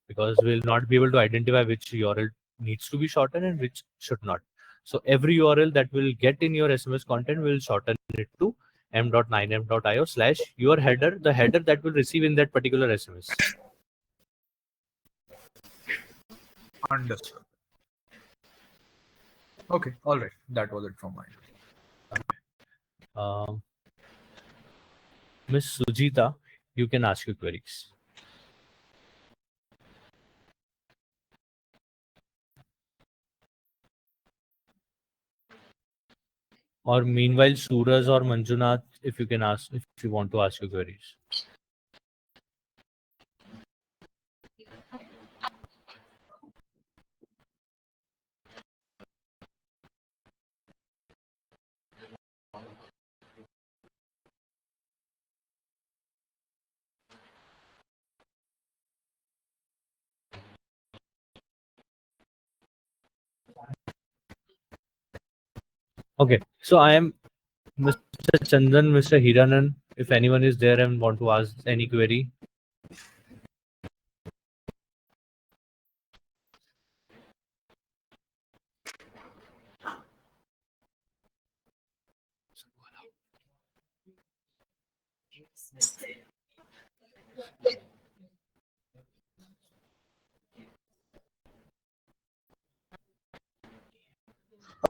Because we'll not be able to identify which URL needs to be shortened and which should not. So every URL that will get in your SMS content will shorten it to m.9m.io / your header, the header that will receive in that particular SMS. Understood. Okay, all right. That was it from mine. Miss Sujita, you can ask your queries. Or meanwhile, Suraj or Manjunath, if you can ask, if you want to ask your queries. Okay, so I am Mr. Chandan, Mr. Hiranan. If anyone is there and want to ask any query.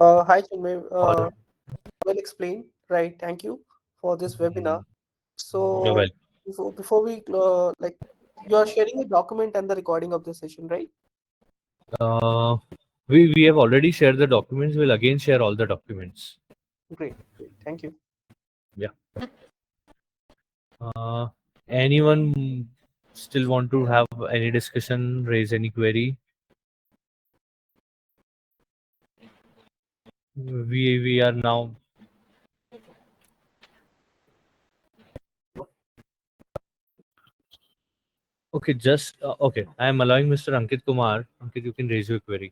Hi, Chinmay. Well explained. Right. Thank you for this webinar. You're So before we you are sharing a document and the recording of the session, right? We have already shared the documents. We'll again share all the documents. Great. Great. Thank you. Yeah. Anyone still want to have any discussion, raise any query? We are now. Okay, just okay. I am allowing Mr. Ankit Kumar. Ankit, you can raise your query.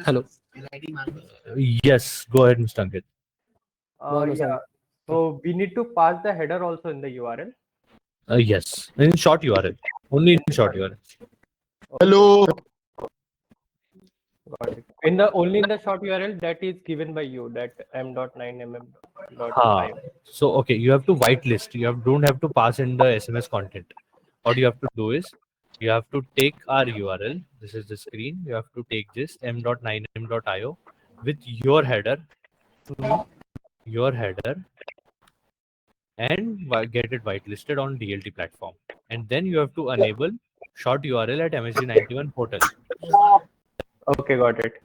Hello. Yes, go ahead, Mr. Ankit. Yeah. So we need to pass the header also in the URL. Yes, in short URL. Only in short URL. Hello. Got it. Only in the short URL that is given by you, that m.9mm.io. So okay, you have to whitelist. Don't have to pass in the SMS content. What you have to do is you have to take our URL. This is the screen. You have to take this m.9m.io with your header, and get it whitelisted on DLT platform. And then you have to enable short URL at MSG91 portal. Okay, got it.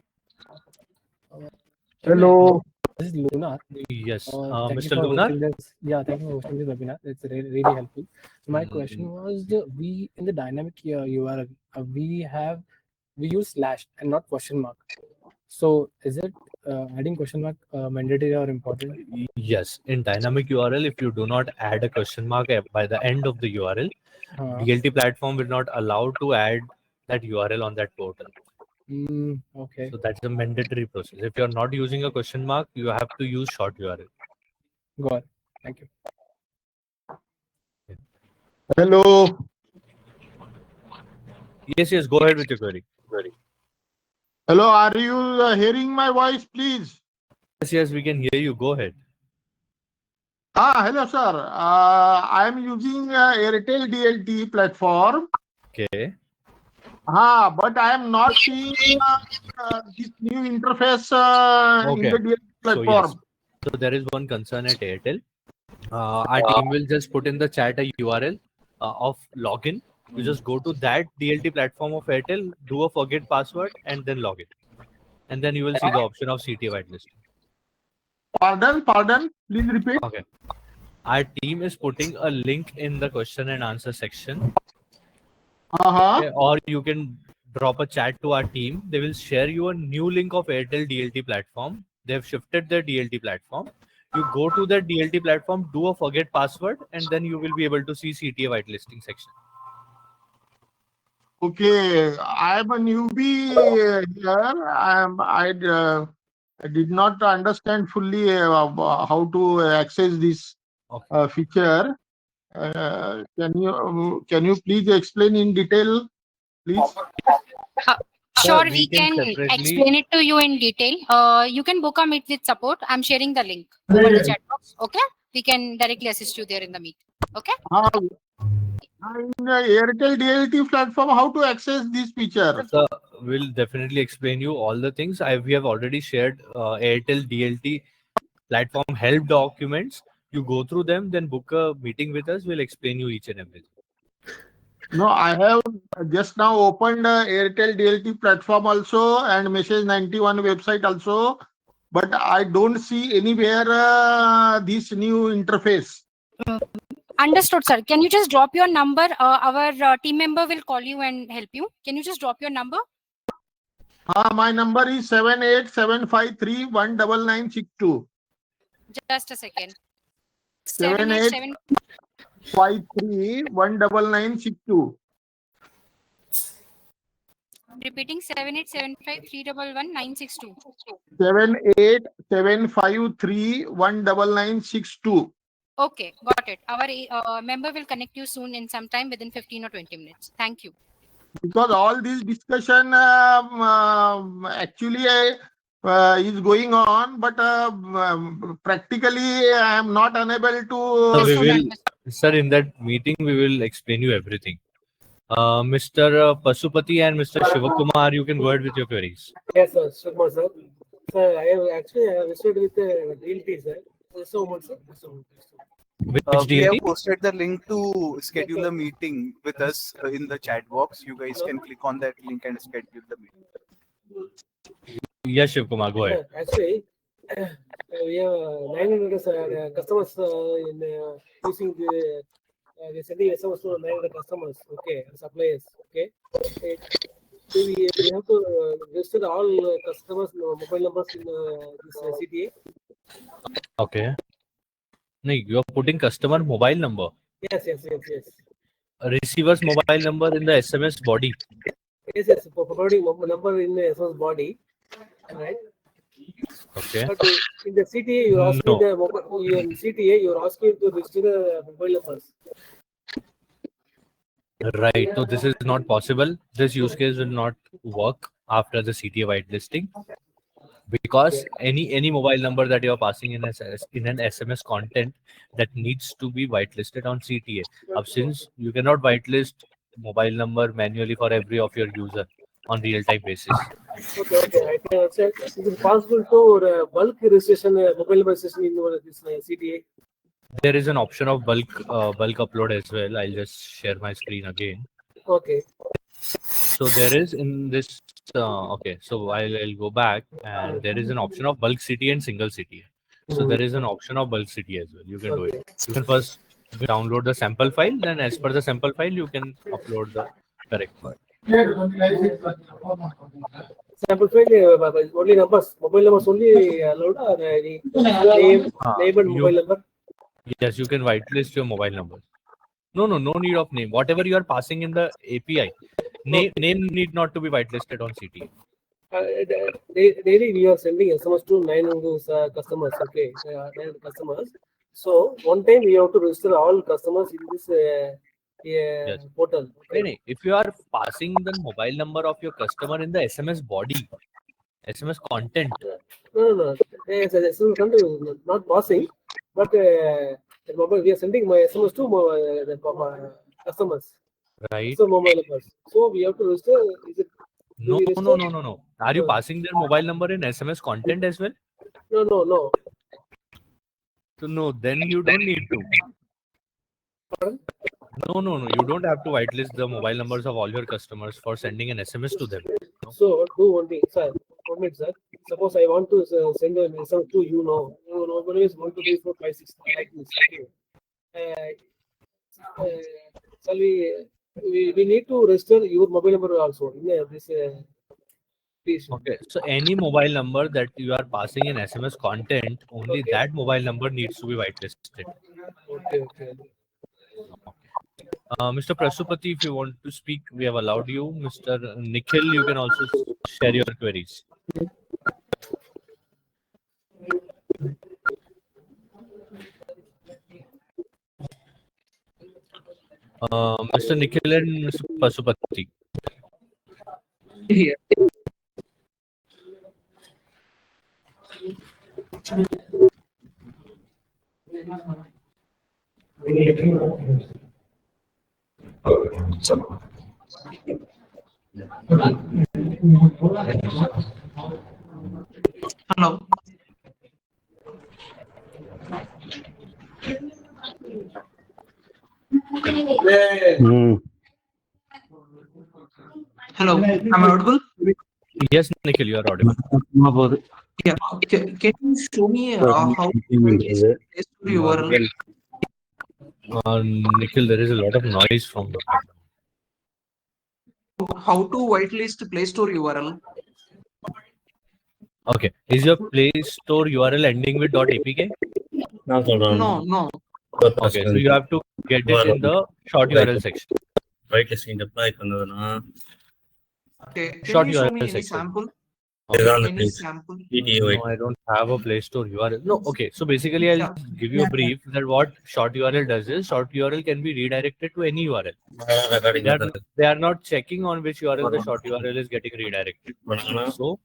Hello. This is Lunar. Yes, Thank Mr. you for Lunar. hosting this. Yeah, thank you for hosting this webinar. It's really helpful. So my question was, we in the dynamic URL we use slash and not question mark. So is it adding question mark mandatory or important? Yes, in dynamic URL, if you do not add a question mark by the end of the URL, DLT platform will not allow to add that URL on that portal. Okay. So that's a mandatory process. If you're not using a question mark, you have to use short URL. Got it. Thank you. Hello. Yes, go ahead with your query. Hello, are you hearing my voice, please? Yes, we can hear you. Go ahead. Hello, sir. I am using Airtel DLT platform. Okay. But I am not seeing this new interface in the DLT platform. So there is one concern at Airtel. Our team will just put in the chat a URL of login. You just go to that DLT platform of Airtel, do a forget password, and then log in. And then you will see the option of CTA whitelisting. Pardon. Please repeat. Okay. Our team is putting a link in the question and answer section. Okay, or you can drop a chat to our team. They will share you a new link of Airtel DLT platform. They have shifted their DLT platform. You go to the DLT platform, do a forget password, and then you will be able to see CTA whitelisting section. Okay, I am a newbie here. I did not understand fully how to access this feature. Can you please explain in detail, please? Sure, we can explain it to you in detail. You can book a meet with support. I'm sharing the link over the chat box. Okay, we can directly assist you there in the meet. Okay. In Airtel DLT platform, how to access this feature? So we'll definitely explain you all the things. We have already shared Airtel DLT platform help documents. You go through them, then book a meeting with us. We'll explain you each and everything. No, I have just now opened Airtel DLT platform also and MSG91 website also, but I don't see anywhere this new interface. Understood, sir. Can you just drop your number? Our team member will call you and help you. Can you just drop your number? My number is 7875319962. Just a second. 78531962. Repeating 7875311962. 7875319962. Okay, got it. Our member will connect you soon in some time within 15 or 20 minutes. Thank you. Because all this discussion actually is going on, but practically I am not unable to. Sir, in that meeting, we will explain you everything. Mr. Pasupati and Mr. Shivakumar, you can go ahead with your queries. Yes, sir. Sure, sir. Sir, I have actually registered with the DLT, sir. So much, sir. Which We have DLT? posted the link to schedule the meeting with us in the chat box. You guys can click on that link and schedule the meeting. Yes, Shivakumar, go ahead. Actually, we have 900 customers in using the we're sending SMS to 900 customers. Okay, suppliers. Okay. We have to register all customers' mobile numbers in this CTA. Okay. No, you are putting customer mobile number. Yes. Receiver's mobile number in the SMS body. Yes. Providing number in the SMS body. right? Okay. But in the CTA, you're asking No. the mobile, in CTA, you're asking to register the mobile numbers. Right. So this is not possible. This use case will not work after the CTA whitelisting, because any mobile number that you are passing in an SMS content, that needs to be whitelisted on CTA. Since you cannot whitelist mobile number manually for every of your user on real-time basis. Okay, I can understand. Is it possible to bulk registration, mobile number registration in this CTA? There is an option of bulk upload as well. I'll just share my screen again. Okay. So there is in this. Okay, so I'll go back, and there is an option of bulk CTA and single CTA. So there is an option of bulk CTA as well. You can do it. You can first download the sample file, then as per the sample file, you can upload the correct one. Sample file, only numbers, mobile numbers only allowed, or any name and mobile number? Yes, you can whitelist your mobile numbers. No need of name. Whatever you are passing in the API, name need not to be whitelisted on CTA. Daily we are sending SMS to 900 customers. Okay, 900 customers. So one time we have to register all customers in this portal. Okay. If you are passing the mobile number of your customer in the SMS body, SMS content. No. Yes, SMS content is not passing, but we are sending my SMS to the customers. Right. So mobile numbers. So we have to register. Is it? No. Are you passing their mobile number in SMS content as well? No. So no, then you don't need to. Pardon? No. You don't have to whitelist the mobile numbers of all your customers for sending an SMS to them. No? So do one thing, sir. 1 minute, sir. Suppose I want to send an SMS to you know. You know, one is 1, 2, 3, 4, 5, 6 like this. Okay. Shall we need to register your mobile number also in this. Okay, so any mobile number that you are passing in SMS content, only that mobile number needs to be whitelisted. Okay. Mr. Prasupati, if you want to speak, we have allowed you. Mr. Nikhil, you can also share your queries. Mr. Nikhil and Mr. Prasupati. Here. Hello. Hello, am I audible? Yes, Nikhil, you are audible. Yeah. Can you show me how to place URL? Nikhil, there is a lot of noise from the background. How to whitelist Play Store URL? Okay, is your Play Store URL ending with .apk? No. Okay, so you have to get it in the short URL section. Okay, Short can you show URL me any section. sample? Okay. Any sample? No, I don't have a Play Store URL. No, okay. So basically, I'll give you a brief that what short URL does is short URL can be redirected to any URL. They are not checking on which URL the short URL is getting redirected. So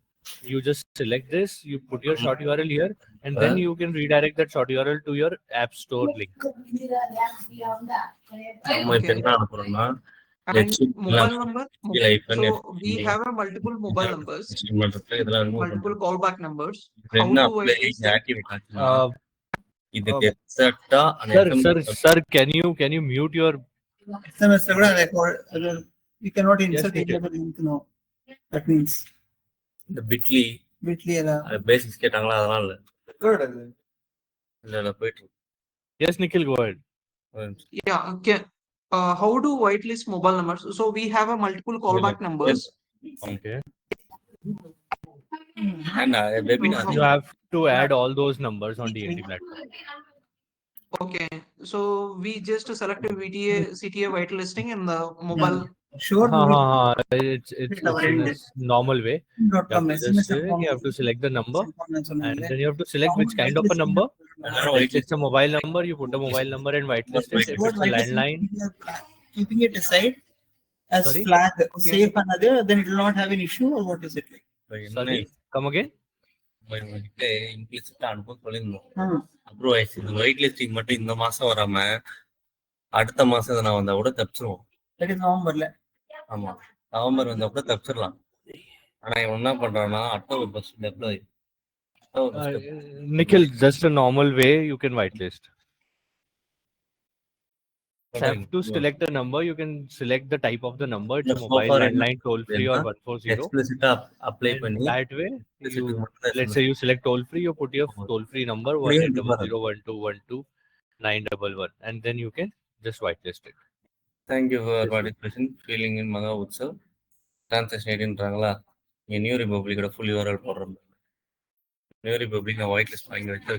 you just select this, you put your short URL here, and then you can redirect that short URL to your App Store link. And mobile number. So we have a multiple mobile numbers, multiple callback numbers. How to whitelist them? Sir, can you mute your SMS we cannot insert Nikhil. any other link now. That means இந்த Bitly எல்லாம் basics கேட்டாங்களா அதனால இல்ல போயிட்டு Yes, Nikhil, go ahead. Yeah. Okay. How do whitelist mobile numbers? So we have a multiple callback numbers. Okay. You have to add all those numbers on DLT platform. Okay. So we just select a CTA whitelisting in the mobile Sure. It's in a normal way. You have to just you have to select the number, and then you have to select which kind of a number. If it's a mobile number, you put a mobile number and whitelist it. If it's a landline, Keeping it aside as sorry, flag safe another, then it will not have an issue, or what is it like? sorry, come again. இம்ப்ளிசிட்டா அனுப்ப சொல்லியிருந்தோம். Approve ஆயிடுச்சு. இந்த white listing மட்டும் இந்த மாசம் வராம அடுத்த மாசம் இதை நான் வந்தா கூட தப்பிச்சிருவோம். நவம்பர்ல. ஆமா, நவம்பர் வந்தா கூட தப்பிச்சிடலாம். ஆனா இவன் என்ன பண்றான்னா October first deploy. Nikhil, just a normal way you can whitelist. Have to select a number. You can select the type of the number. It's a mobile, landline, toll free, or 140. Explicit-ஆ apply பண்ணி that way, let's say you select toll free, you put your toll free number 1-800-121-911, and then you can just whitelist it. Thank you for participation. Feeling in Maga Utsav. Transaction 18ன்றாங்களா? இங்க new ரிபப்ளிக்கோட full URL போடுறோம். New republic நான் whitelist வாங்கி வச்சு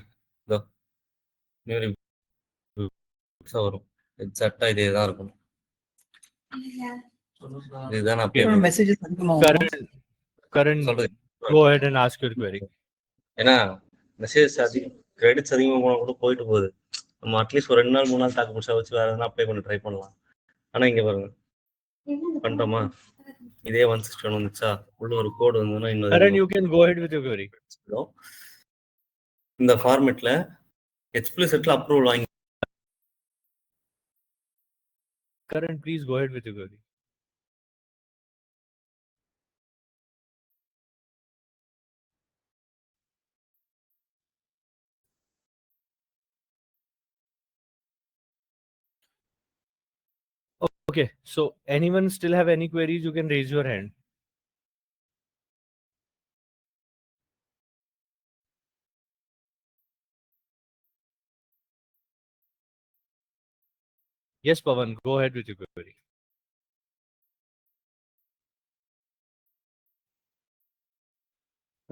new republic வரும். எக்ஸாக்ட்டா இதே தான் இருக்கும். இதுதான் நான் messages current go ahead and ask your query. ஏன்னா மெசேஜ் கிரெடிட்ஸ் அதிகமாக போனால் கூட போயிட்டு போகுது. நம்ம அட்லீஸ்ட் ஒரு 2 நாள் 3 நாள் தாக்கு பிடிச்சா வச்சு வேற எதனா அப்ளை பண்ண ட்ரை பண்ணலாம். ஆனா இங்க பாருங்க பண்ணிட்டோமா, இதே 161 வந்துச்சா, உள்ள ஒரு கோடு வந்ததுன்னா இன்னும் you can go ahead with your query. இந்த ஃபார்மேட்ல எக்ஸ்பிளிசிட்ல அப்ரூவல் வாங்கி Current, please go ahead with your query. Okay, so anyone still have any queries, you can raise your hand. Yes, Pawan, go ahead with your query.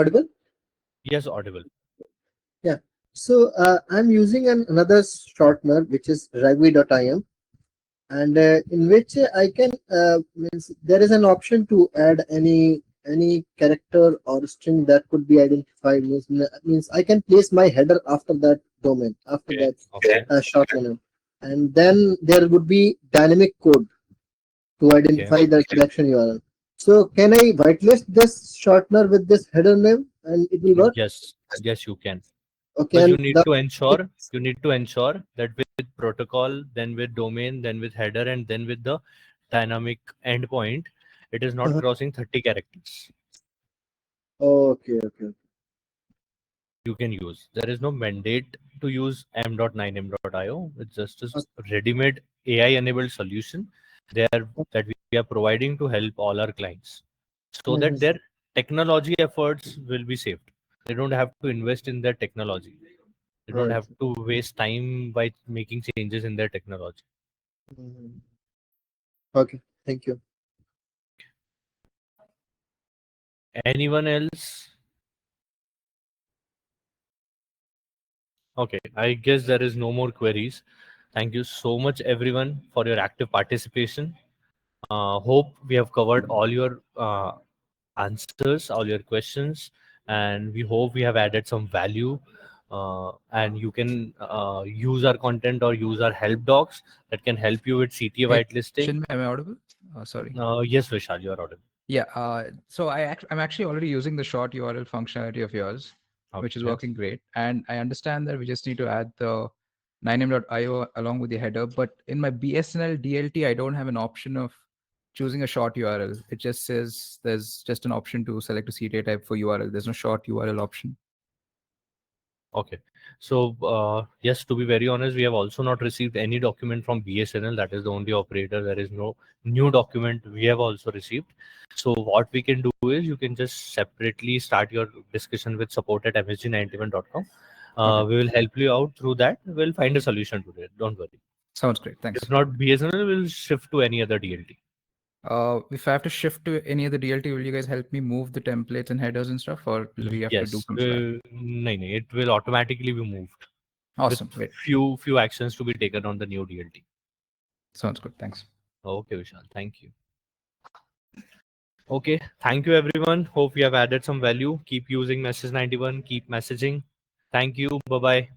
Audible? Yes, audible. Yeah. So I'm using another shortener, which is ragvi.im, and in which I can means there is an option to add any character or string that could be identified. Means I can place my header after that domain, after that shortener, and then there would be dynamic code to identify the connection URL. So can I whitelist this shortener with this header name and it will work? Yes, you can. Okay, but you need to ensure that with protocol, then with domain, then with header, and then with the dynamic endpoint, it is not crossing 30 characters. Okay. You can use. There is no mandate to use m.9 m.io. It's just a ready-made AI-enabled solution there that we are providing to help all our clients, so that their technology efforts will be saved. They don't have to invest in their technology. They don't have to waste time by making changes in their technology. Okay, thank you. Anyone else? Okay, I guess there is no more queries. Thank you so much, everyone, for your active participation. Hope we have covered all your answers, all your questions, and we hope we have added some value. And you can use our content or use our help docs that can help you with CTA whitelisting. Am I audible? Sorry. Yes, Vishal, you are audible. Yeah. So I'm actually already using the short URL functionality of yours, which is working great. And I understand that we just need to add the 9m.io along with the header. But in my BSNL DLT, I don't have an option of choosing a short URL. It just says there's just an option to select a CTA type for URL. There's no short URL option. Okay. So yes, to be very honest, we have also not received any document from BSNL. That is the only operator. There is no new document we have also received. So what we can do is you can just separately start your discussion with support@msg91.com. We will help you out through that. We'll find a solution to it. Don't worry. Sounds great. Thanks. If not BSNL, we'll shift to any other DLT. If I have to shift to any other DLT, will you guys help me move the templates and headers and stuff, or will we have to do from scratch? No, it will automatically be moved. Awesome. With few actions to be taken on the new DLT. Sounds good. Thanks. Okay, Vishal. Thank you. Okay, thank you everyone. Hope you have added some value. Keep using message 91, keep messaging. Thank you. Bye bye.